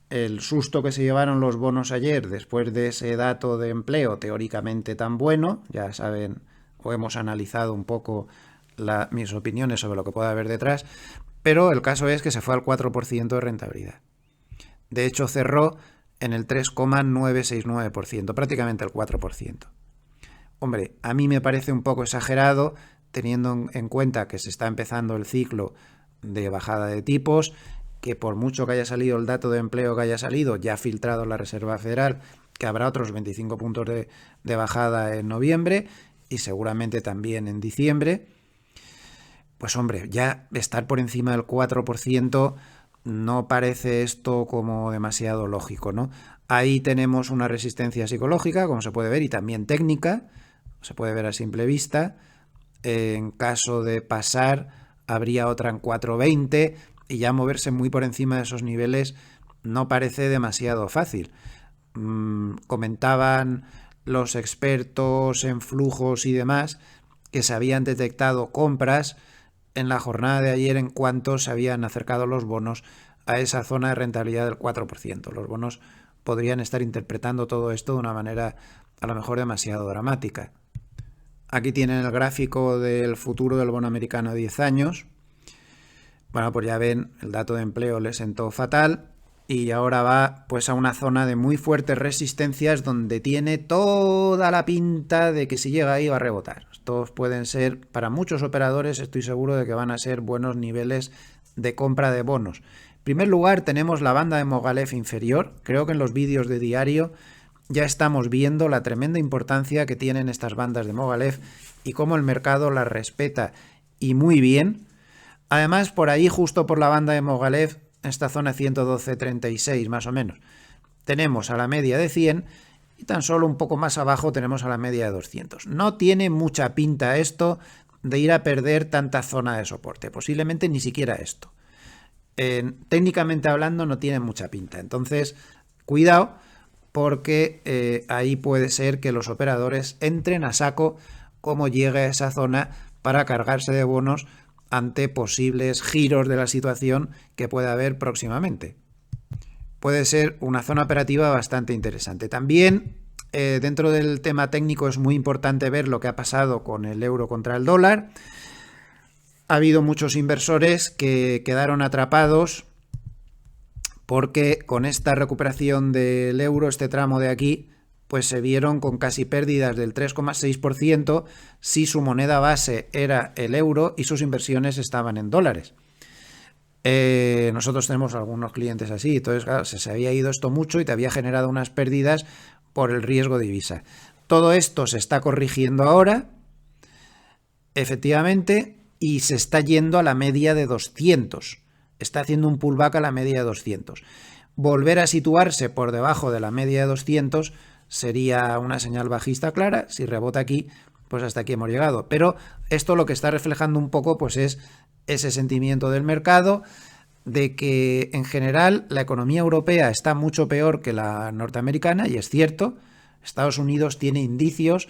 el susto que se llevaron los bonos ayer después de ese dato de empleo teóricamente tan bueno, ya saben, o hemos analizado un poco mis opiniones sobre lo que puede haber detrás, pero el caso es que se fue al 4% de rentabilidad. De hecho, cerró en el 3,969%, prácticamente el 4%. Hombre, a mí me parece un poco exagerado, teniendo en cuenta que se está empezando el ciclo de bajada de tipos, que por mucho que haya salido el dato de empleo que haya salido, ya ha filtrado la Reserva Federal, que habrá otros 25 puntos de bajada en noviembre y seguramente también en diciembre, pues hombre, ya estar por encima del 4% no parece esto como demasiado lógico, ¿no? Ahí tenemos una resistencia psicológica, como se puede ver, y también técnica, se puede ver a simple vista. En caso de pasar, habría otra en 4,20 y ya moverse muy por encima de esos niveles no parece demasiado fácil. Comentaban los expertos en flujos y demás que se habían detectado compras en la jornada de ayer en cuanto se habían acercado los bonos a esa zona de rentabilidad del 4%. Los bonos podrían estar interpretando todo esto de una manera a lo mejor demasiado dramática. Aquí tienen el gráfico del futuro del bono americano a 10 años. Bueno, pues ya ven, el dato de empleo le sentó fatal y ahora va pues a una zona de muy fuertes resistencias donde tiene toda la pinta de que si llega ahí va a rebotar. Estos pueden ser, para muchos operadores, estoy seguro de que van a ser buenos niveles de compra de bonos. En primer lugar, tenemos la banda de Mogalef inferior. Creo que en los vídeos de diario ya estamos viendo la tremenda importancia que tienen estas bandas de Mogalef y cómo el mercado las respeta y muy bien. Además, por ahí, justo por la banda de Mogalef, esta zona 112.36 más o menos, tenemos a la media de 100 y tan solo un poco más abajo tenemos a la media de 200. No tiene mucha pinta esto de ir a perder tanta zona de soporte, posiblemente ni siquiera esto. Técnicamente hablando no tiene mucha pinta, entonces cuidado porque ahí puede ser que los operadores entren a saco como llegue a esa zona para cargarse de bonos ante posibles giros de la situación que pueda haber próximamente. Puede ser una zona operativa bastante interesante. También dentro del tema técnico es muy importante ver lo que ha pasado con el euro contra el dólar. Ha habido muchos inversores que quedaron atrapados porque con esta recuperación del euro, este tramo de aquí, pues se vieron con casi pérdidas del 3,6% si su moneda base era el euro y sus inversiones estaban en dólares. Nosotros tenemos algunos clientes así, entonces claro, se había ido esto mucho y te había generado unas pérdidas por el riesgo de divisa. Todo esto se está corrigiendo ahora, efectivamente, y se está yendo a la media de 200. Está haciendo un pullback a la media de 200. Volver a situarse por debajo de la media de 200 sería una señal bajista clara. Si rebota aquí, pues hasta aquí hemos llegado. Pero esto lo que está reflejando un poco pues es ese sentimiento del mercado de que en general la economía europea está mucho peor que la norteamericana, y es cierto. Estados Unidos tiene indicios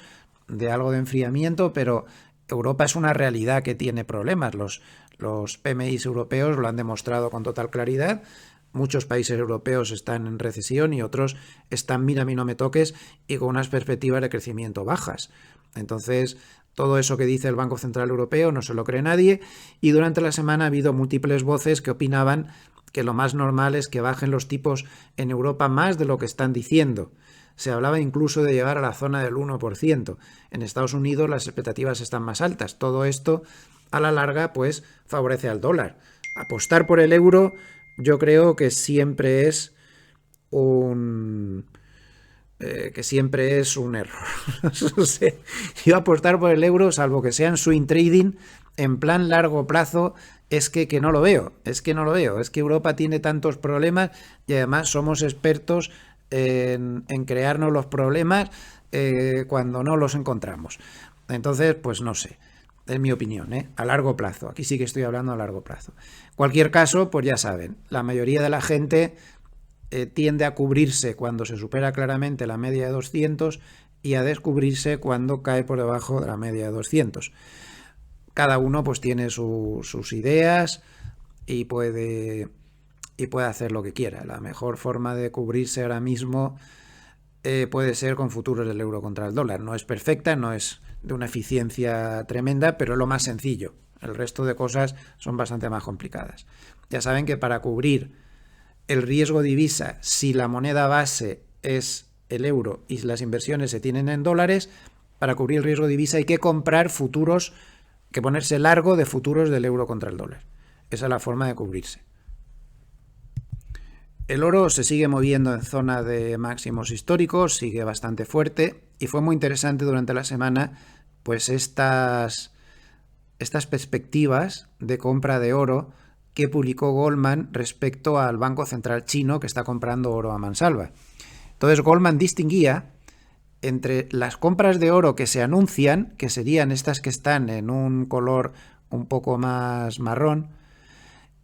de algo de enfriamiento, pero Europa es una realidad que tiene problemas. Los PMIs europeos lo han demostrado con total claridad. Muchos países europeos están en recesión y otros están mira y no me toques y con unas perspectivas de crecimiento bajas. Entonces, todo eso que dice el Banco Central Europeo no se lo cree nadie, y durante la semana ha habido múltiples voces que opinaban que lo más normal es que bajen los tipos en Europa más de lo que están diciendo. se hablaba incluso de llegar a la zona del 1%. En Estados Unidos las expectativas están más altas. Todo esto, a la larga, pues favorece al dólar. Apostar por el euro, yo creo que siempre es un error. O sea, yo apostar por el euro, salvo que sea en swing trading, en plan largo plazo, es que no lo veo. Es que Europa tiene tantos problemas y además somos expertos en crearnos los problemas cuando no los encontramos. Entonces, pues no sé. Es mi opinión, a largo plazo. Aquí sí que estoy hablando a largo plazo. En cualquier caso, pues ya saben, la mayoría de la gente tiende a cubrirse cuando se supera claramente la media de 200 y a descubrirse cuando cae por debajo de la media de 200. Cada uno pues tiene sus ideas y puede hacer lo que quiera. La mejor forma de cubrirse ahora mismo puede ser con futuros del euro contra el dólar. No es perfecta, no es de una eficiencia tremenda, pero es lo más sencillo. El resto de cosas son bastante más complicadas. Ya saben que para cubrir el riesgo divisa, si la moneda base es el euro y las inversiones se tienen en dólares, para cubrir el riesgo divisa hay que comprar futuros, que ponerse largo de futuros del euro contra el dólar. Esa es la forma de cubrirse. El oro se sigue moviendo en zona de máximos históricos, sigue bastante fuerte y fue muy interesante durante la semana pues estas perspectivas de compra de oro que publicó Goldman respecto al Banco Central chino que está comprando oro a mansalva. Entonces Goldman distinguía entre las compras de oro que se anuncian, que serían estas que están en un color un poco más marrón,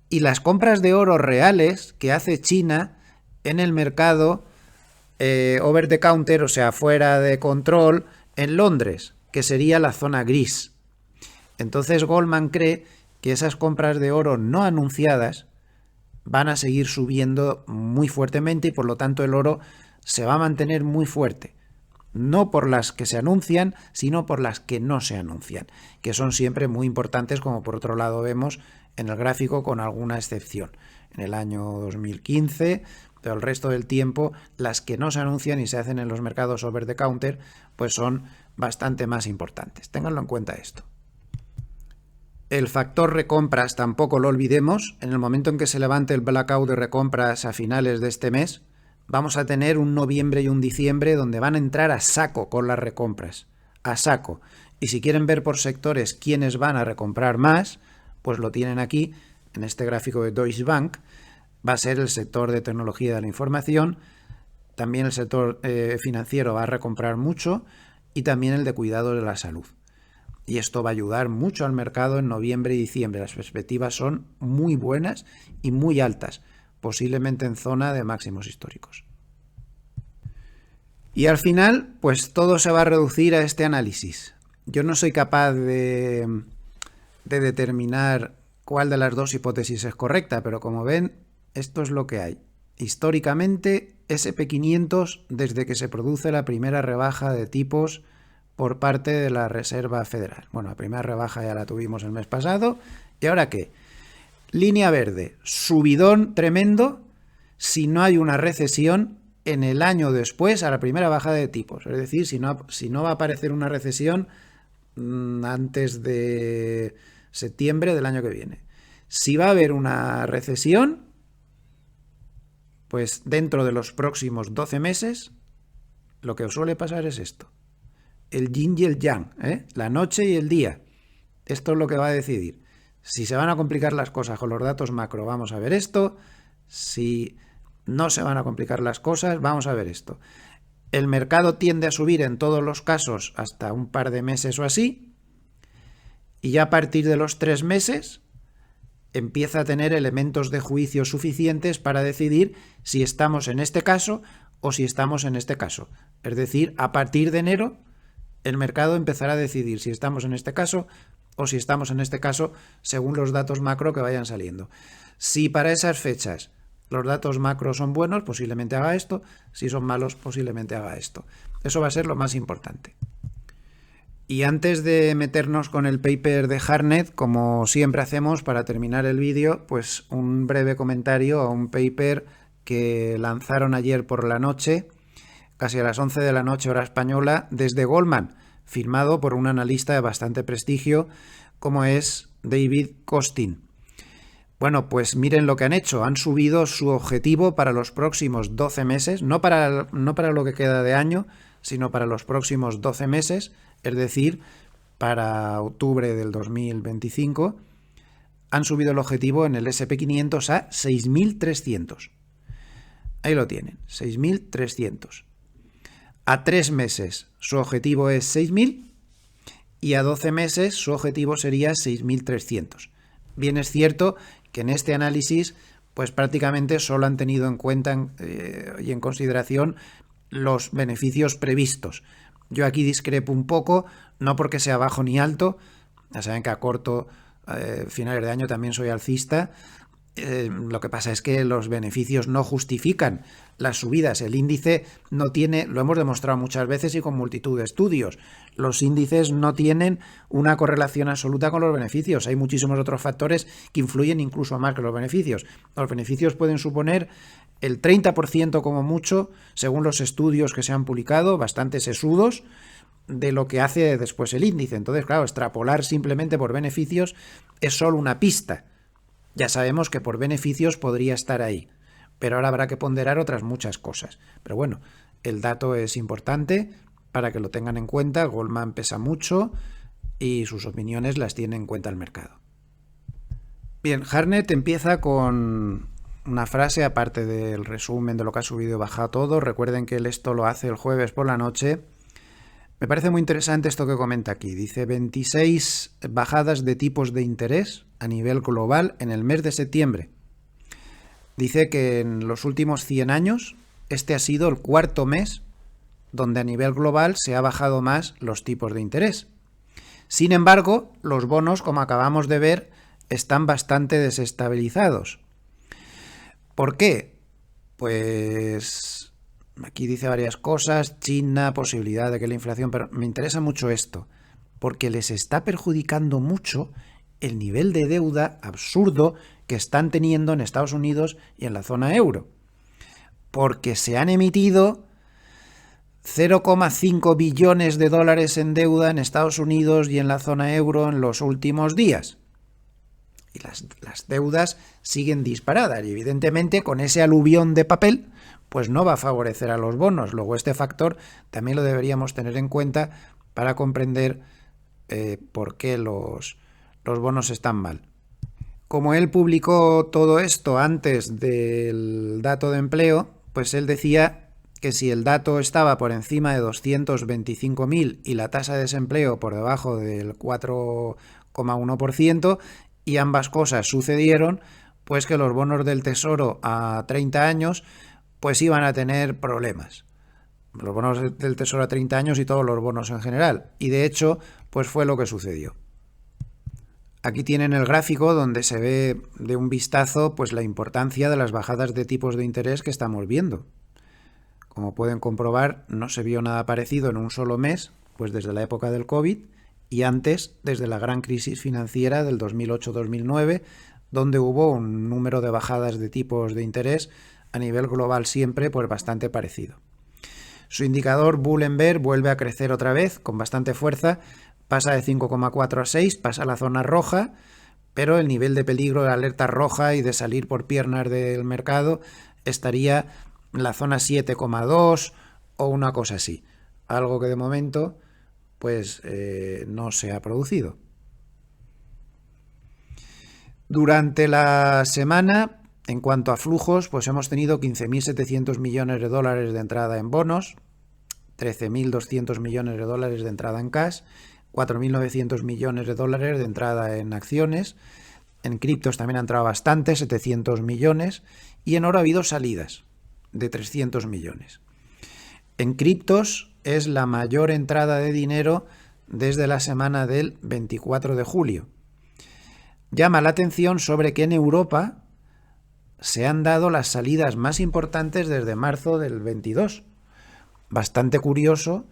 y las compras de oro reales que hace China en el mercado over the counter, o sea, fuera de control, en Londres, que sería la zona gris. Entonces Goldman cree que esas compras de oro no anunciadas van a seguir subiendo muy fuertemente y por lo tanto el oro se va a mantener muy fuerte. No por las que se anuncian, sino por las que no se anuncian, que son siempre muy importantes, como por otro lado vemos en el gráfico con alguna excepción. En el año 2015, pero el resto del tiempo, las que no se anuncian y se hacen en los mercados over the counter, pues son bastante más importantes. Ténganlo en cuenta esto. El factor recompras tampoco lo olvidemos. En el momento en que se levante el blackout de recompras a finales de este mes, vamos a tener un noviembre y un diciembre donde van a entrar a saco con las recompras. A saco. Y si quieren ver por sectores quiénes van a recomprar más, pues lo tienen aquí, en este gráfico de Deutsche Bank. Va a ser el sector de tecnología de la información, también el sector financiero va a recomprar mucho y también el de cuidado de la salud. Y esto va a ayudar mucho al mercado en noviembre y diciembre. Las perspectivas son muy buenas y muy altas, posiblemente en zona de máximos históricos. Y al final, pues todo se va a reducir a este análisis. Yo no soy capaz de determinar cuál de las dos hipótesis es correcta, pero como ven, esto es lo que hay. Históricamente, SP500, desde que se produce la primera rebaja de tipos por parte de la Reserva Federal. Bueno, la primera rebaja ya la tuvimos el mes pasado. ¿Y ahora qué? Línea verde, subidón tremendo si no hay una recesión en el año después a la primera bajada de tipos. Es decir, si no va a aparecer una recesión antes de septiembre del año que viene. Si va a haber una recesión, pues dentro de los próximos 12 meses, lo que suele pasar es esto. El yin y el yang, la noche y el día. Esto es lo que va a decidir. Si se van a complicar las cosas con los datos macro, vamos a ver esto. Si no se van a complicar las cosas, vamos a ver esto. El mercado tiende a subir en todos los casos hasta un par de meses o así. Y ya a partir de los 3 meses empieza a tener elementos de juicio suficientes para decidir si estamos en este caso o si estamos en este caso. Es decir, a partir de enero el mercado empezará a decidir si estamos en este caso o si estamos en este caso según los datos macro que vayan saliendo. Si para esas fechas los datos macro son buenos, posiblemente haga esto. Si son malos, posiblemente haga esto. Eso va a ser lo más importante. Y antes de meternos con el paper de Hartnett, como siempre hacemos para terminar el vídeo, pues un breve comentario a un paper que lanzaron ayer por la noche casi a las 11 de la noche hora española, desde Goldman, firmado por un analista de bastante prestigio como es David Kostin. Bueno, pues miren lo que han hecho. Han subido su objetivo para los próximos 12 meses, no para lo que queda de año, sino para los próximos 12 meses, es decir, para octubre del 2025, han subido el objetivo en el SP500 a 6.300. Ahí lo tienen, 6.300. A 3 meses su objetivo es 6.000 y a 12 meses su objetivo sería 6.300. Bien es cierto que en este análisis pues prácticamente solo han tenido en cuenta y en consideración los beneficios previstos. Yo aquí discrepo un poco, no porque sea bajo ni alto, ya saben que a corto, finales de año también soy alcista. Lo que pasa es que los beneficios no justifican las subidas. El índice no tiene, lo hemos demostrado muchas veces y con multitud de estudios, los índices no tienen una correlación absoluta con los beneficios. Hay muchísimos otros factores que influyen incluso más que los beneficios. Los beneficios pueden suponer el 30% como mucho, según los estudios que se han publicado, bastante sesudos, de lo que hace después el índice. Entonces, claro, extrapolar simplemente por beneficios es solo una pista. Ya sabemos que por beneficios podría estar ahí, pero ahora habrá que ponderar otras muchas cosas. Pero bueno, el dato es importante para que lo tengan en cuenta. Goldman pesa mucho y sus opiniones las tiene en cuenta el mercado. Bien, Hartnett empieza con una frase, aparte del resumen de lo que ha subido y bajado todo. Recuerden que él esto lo hace el jueves por la noche. Me parece muy interesante esto que comenta aquí. Dice 26 bajadas de tipos de interés a nivel global en el mes de septiembre. Dice que en los últimos 100 años este ha sido el cuarto mes donde a nivel global se ha bajado más los tipos de interés. Sin embargo, los bonos, como acabamos de ver, están bastante desestabilizados. ¿Por qué? Pues aquí dice varias cosas, China, posibilidad de que la inflación, pero me interesa mucho esto, porque les está perjudicando mucho el nivel de deuda absurdo que están teniendo en Estados Unidos y en la zona euro. Porque se han emitido 0,5 billones de dólares en deuda en Estados Unidos y en la zona euro en los últimos días. Y las deudas siguen disparadas y evidentemente con ese aluvión de papel pues no va a favorecer a los bonos. Luego este factor también lo deberíamos tener en cuenta para comprender por qué los bonos están mal. Como él publicó todo esto antes del dato de empleo, pues él decía que si el dato estaba por encima de 225.000 y la tasa de desempleo por debajo del 4,1%, y ambas cosas sucedieron, pues que los bonos del Tesoro a 30 años pues iban a tener problemas. Los bonos del Tesoro a 30 años y todos los bonos en general. Y de hecho, pues fue lo que sucedió. Aquí tienen el gráfico donde se ve de un vistazo pues la importancia de las bajadas de tipos de interés que estamos viendo. Como pueden comprobar, no se vio nada parecido en un solo mes, pues desde la época del COVID, y antes desde la gran crisis financiera del 2008-2009, donde hubo un número de bajadas de tipos de interés a nivel global siempre pues bastante parecido. Su indicador Bull and Bear vuelve a crecer otra vez con bastante fuerza, pasa de 5,4 a 6, pasa a la zona roja, pero el nivel de peligro de alerta roja y de salir por piernas del mercado estaría en la zona 7,2 o una cosa así, algo que de momento pues no se ha producido. Durante la semana, en cuanto a flujos, pues hemos tenido 15.700 millones de dólares de entrada en bonos, 13.200 millones de dólares de entrada en cash, 4.900 millones de dólares de entrada en acciones, en criptos también ha entrado bastante, 700 millones, y en oro ha habido salidas de 300 millones. En criptos es la mayor entrada de dinero desde la semana del 24 de julio. Llama la atención sobre que en Europa se han dado las salidas más importantes desde marzo del 22. Bastante curioso,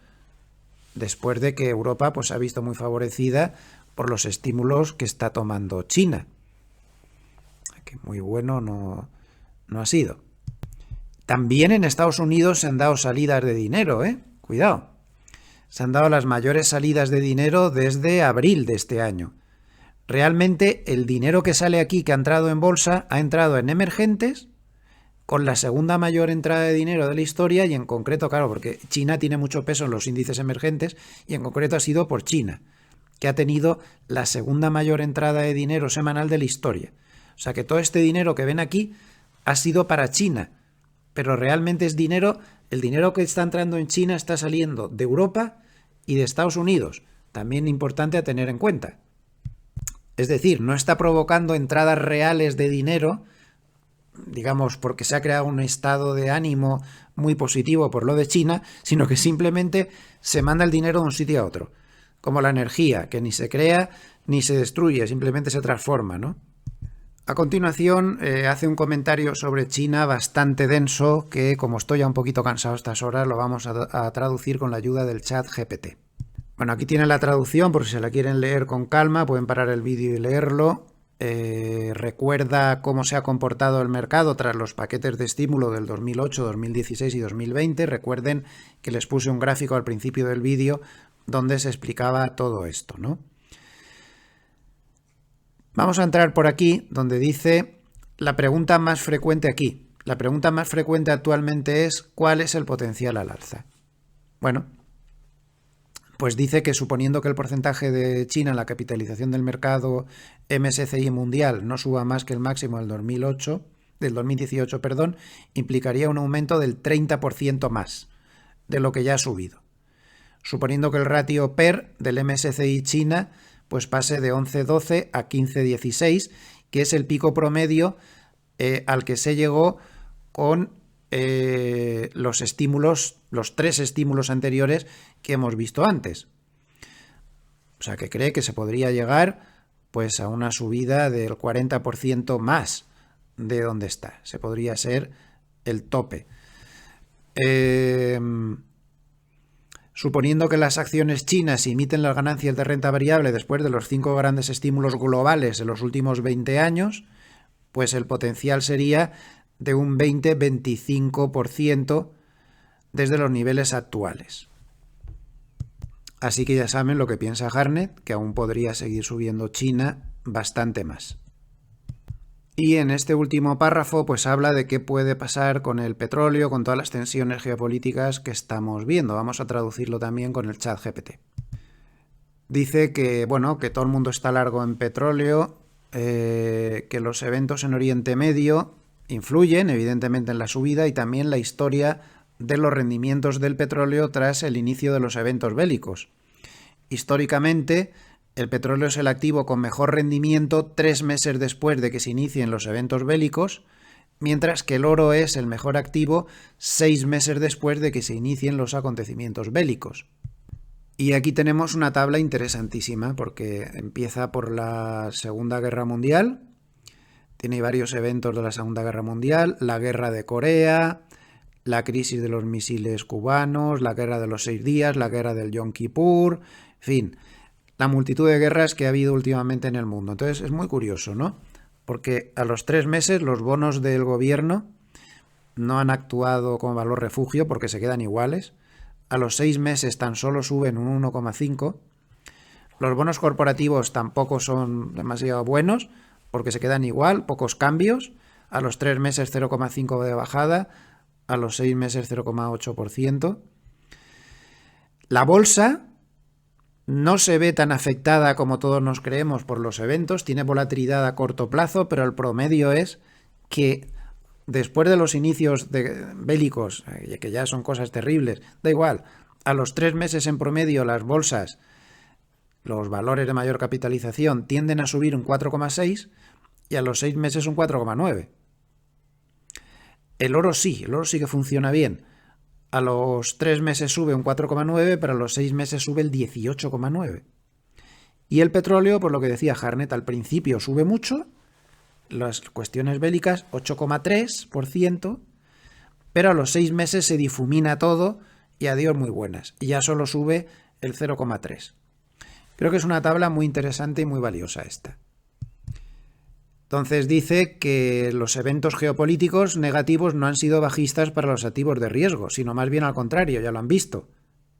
después de que Europa pues, se ha visto muy favorecida por los estímulos que está tomando China. Que muy bueno no ha sido. También en Estados Unidos se han dado salidas de dinero, ¿eh? Cuidado. Se han dado las mayores salidas de dinero desde abril de este año. Realmente el dinero que sale aquí, que ha entrado en bolsa, ha entrado en emergentes, con la segunda mayor entrada de dinero de la historia, y en concreto, claro, porque China tiene mucho peso en los índices emergentes, y en concreto ha sido por China, que ha tenido la segunda mayor entrada de dinero semanal de la historia. O sea que todo este dinero que ven aquí ha sido para China, pero realmente es dinero, el dinero que está entrando en China está saliendo de Europa y de Estados Unidos, también importante a tener en cuenta. Es decir, no está provocando entradas reales de dinero, digamos, porque se ha creado un estado de ánimo muy positivo por lo de China, sino que simplemente se manda el dinero de un sitio a otro, como la energía, que ni se crea ni se destruye, simplemente se transforma, ¿no? A continuación, hace un comentario sobre China bastante denso, que como estoy ya un poquito cansado a estas horas, lo vamos a traducir con la ayuda del chat GPT. Bueno, aquí tiene la traducción, por si se la quieren leer con calma, pueden parar el vídeo y leerlo. Recuerda cómo se ha comportado el mercado tras los paquetes de estímulo del 2008, 2016 y 2020. Recuerden que les puse un gráfico al principio del vídeo donde se explicaba todo esto, ¿no? Vamos a entrar por aquí donde dice la pregunta más frecuente aquí. La pregunta más frecuente actualmente es ¿cuál es el potencial al alza? Bueno, pues dice que suponiendo que el porcentaje de China en la capitalización del mercado MSCI mundial no suba más que el máximo del 2018, implicaría un aumento del 30% más de lo que ya ha subido. Suponiendo que el ratio PER del MSCI China pues pase de 11,12 a 15,16, que es el pico promedio al que se llegó con los estímulos, los 3 estímulos anteriores que hemos visto antes. O sea, que cree que se podría llegar pues a una subida del 40% más de donde está. Se podría ser el tope. Suponiendo que las acciones chinas imiten las ganancias de renta variable después de los 5 grandes estímulos globales en los últimos 20 años, pues el potencial sería de un 20-25% desde los niveles actuales. Así que ya saben lo que piensa Hartnett, que aún podría seguir subiendo China bastante más. Y en este último párrafo pues habla de qué puede pasar con el petróleo, con todas las tensiones geopolíticas que estamos viendo. Vamos a traducirlo también con el chat GPT. Dice que, bueno, que todo el mundo está largo en petróleo, que los eventos en Oriente Medio influyen evidentemente en la subida, y también la historia de los rendimientos del petróleo tras el inicio de los eventos bélicos. Históricamente, el petróleo es el activo con mejor rendimiento 3 meses después de que se inicien los eventos bélicos, mientras que el oro es el mejor activo 6 meses después de que se inicien los acontecimientos bélicos. Y aquí tenemos una tabla interesantísima porque empieza por la Segunda Guerra Mundial, tiene varios eventos de la Segunda Guerra Mundial, la Guerra de Corea, la crisis de los misiles cubanos, la Guerra de los 6 días, la Guerra del Yom Kippur, en fin, la multitud de guerras que ha habido últimamente en el mundo. Entonces es muy curioso, ¿no? Porque a los 3 meses los bonos del gobierno no han actuado como valor refugio porque se quedan iguales. A los 6 meses tan solo suben un 1,5. Los bonos corporativos tampoco son demasiado buenos porque se quedan igual, pocos cambios. A los 3 meses 0,5 de bajada, a los 6 meses 0,8%. La bolsa no se ve tan afectada como todos nos creemos por los eventos, tiene volatilidad a corto plazo, pero el promedio es que después de los inicios bélicos, que ya son cosas terribles, da igual, a los 3 meses en promedio las bolsas, los valores de mayor capitalización tienden a subir un 4,6 y a los 6 meses un 4,9. El oro sí que funciona bien. A los 3 meses sube un 4,9, pero a los 6 meses sube el 18,9. Y el petróleo, por lo que decía Hartnett, al principio sube mucho, las cuestiones bélicas 8,3%, pero a los 6 meses se difumina todo y adiós muy buenas. Y ya solo sube el 0,3. Creo que es una tabla muy interesante y muy valiosa esta. Entonces dice que los eventos geopolíticos negativos no han sido bajistas para los activos de riesgo, sino más bien al contrario, ya lo han visto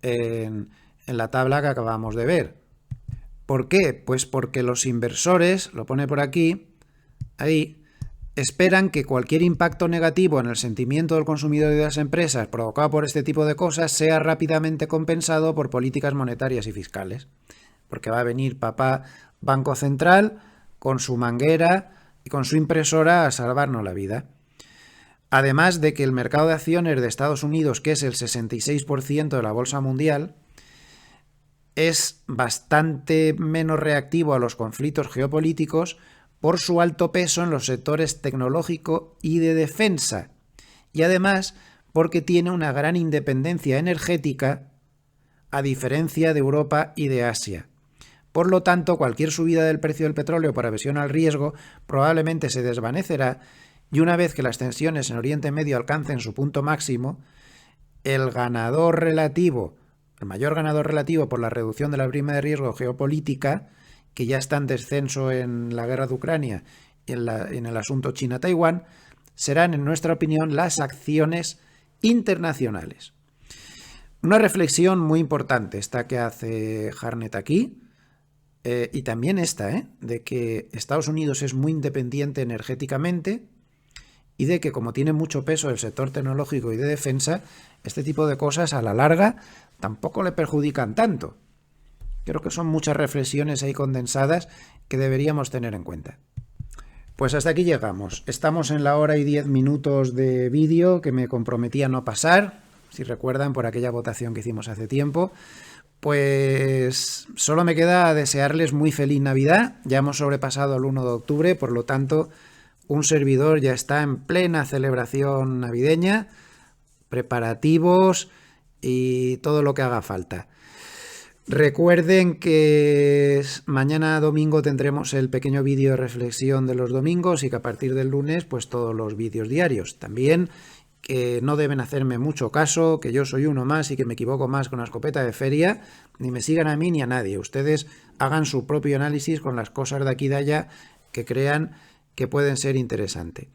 en la tabla que acabamos de ver. ¿Por qué? Pues porque los inversores, lo pone por aquí, ahí, esperan que cualquier impacto negativo en el sentimiento del consumidor y de las empresas provocado por este tipo de cosas sea rápidamente compensado por políticas monetarias y fiscales. Porque va a venir papá Banco Central con su manguera y con su impresora a salvarnos la vida. Además de que el mercado de acciones de Estados Unidos, que es el 66% de la bolsa mundial, es bastante menos reactivo a los conflictos geopolíticos por su alto peso en los sectores tecnológico y de defensa. Y además porque tiene una gran independencia energética a diferencia de Europa y de Asia. Por lo tanto, cualquier subida del precio del petróleo por aversión al riesgo probablemente se desvanecerá y una vez que las tensiones en Oriente Medio alcancen su punto máximo, el mayor ganador relativo por la reducción de la prima de riesgo geopolítica, que ya está en descenso en la guerra de Ucrania y en el asunto China-Taiwán, serán, en nuestra opinión, las acciones internacionales. Una reflexión muy importante esta que hace Hartnett aquí, y también esta, de que Estados Unidos es muy independiente energéticamente y de que como tiene mucho peso el sector tecnológico y de defensa, este tipo de cosas a la larga tampoco le perjudican tanto. Creo que son muchas reflexiones ahí condensadas que deberíamos tener en cuenta. Pues hasta aquí llegamos. Estamos en la hora y 10 minutos de vídeo que me comprometí a no pasar, si recuerdan, por aquella votación que hicimos hace tiempo. Pues solo me queda desearles muy feliz Navidad. Ya hemos sobrepasado el 1 de octubre, por lo tanto, un servidor ya está en plena celebración navideña, preparativos y todo lo que haga falta. Recuerden que mañana domingo tendremos el pequeño vídeo de reflexión de los domingos y que a partir del lunes pues todos los vídeos diarios. También que no deben hacerme mucho caso, que yo soy uno más y que me equivoco más con la escopeta de feria, ni me sigan a mí ni a nadie. Ustedes hagan su propio análisis con las cosas de aquí y de allá que crean que pueden ser interesantes.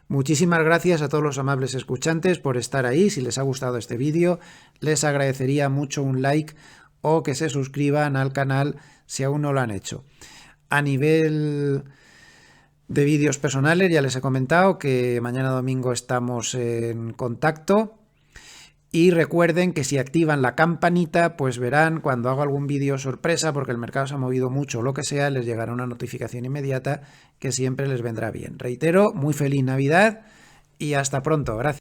Muchísimas gracias a todos los amables escuchantes por estar ahí. Si les ha gustado este vídeo, les agradecería mucho un like o que se suscriban al canal si aún no lo han hecho. A nivel de vídeos personales, ya les he comentado que mañana domingo estamos en contacto. Y recuerden que si activan la campanita, pues verán cuando hago algún vídeo sorpresa, porque el mercado se ha movido mucho o lo que sea, les llegará una notificación inmediata que siempre les vendrá bien. Reitero, muy feliz Navidad y hasta pronto. Gracias.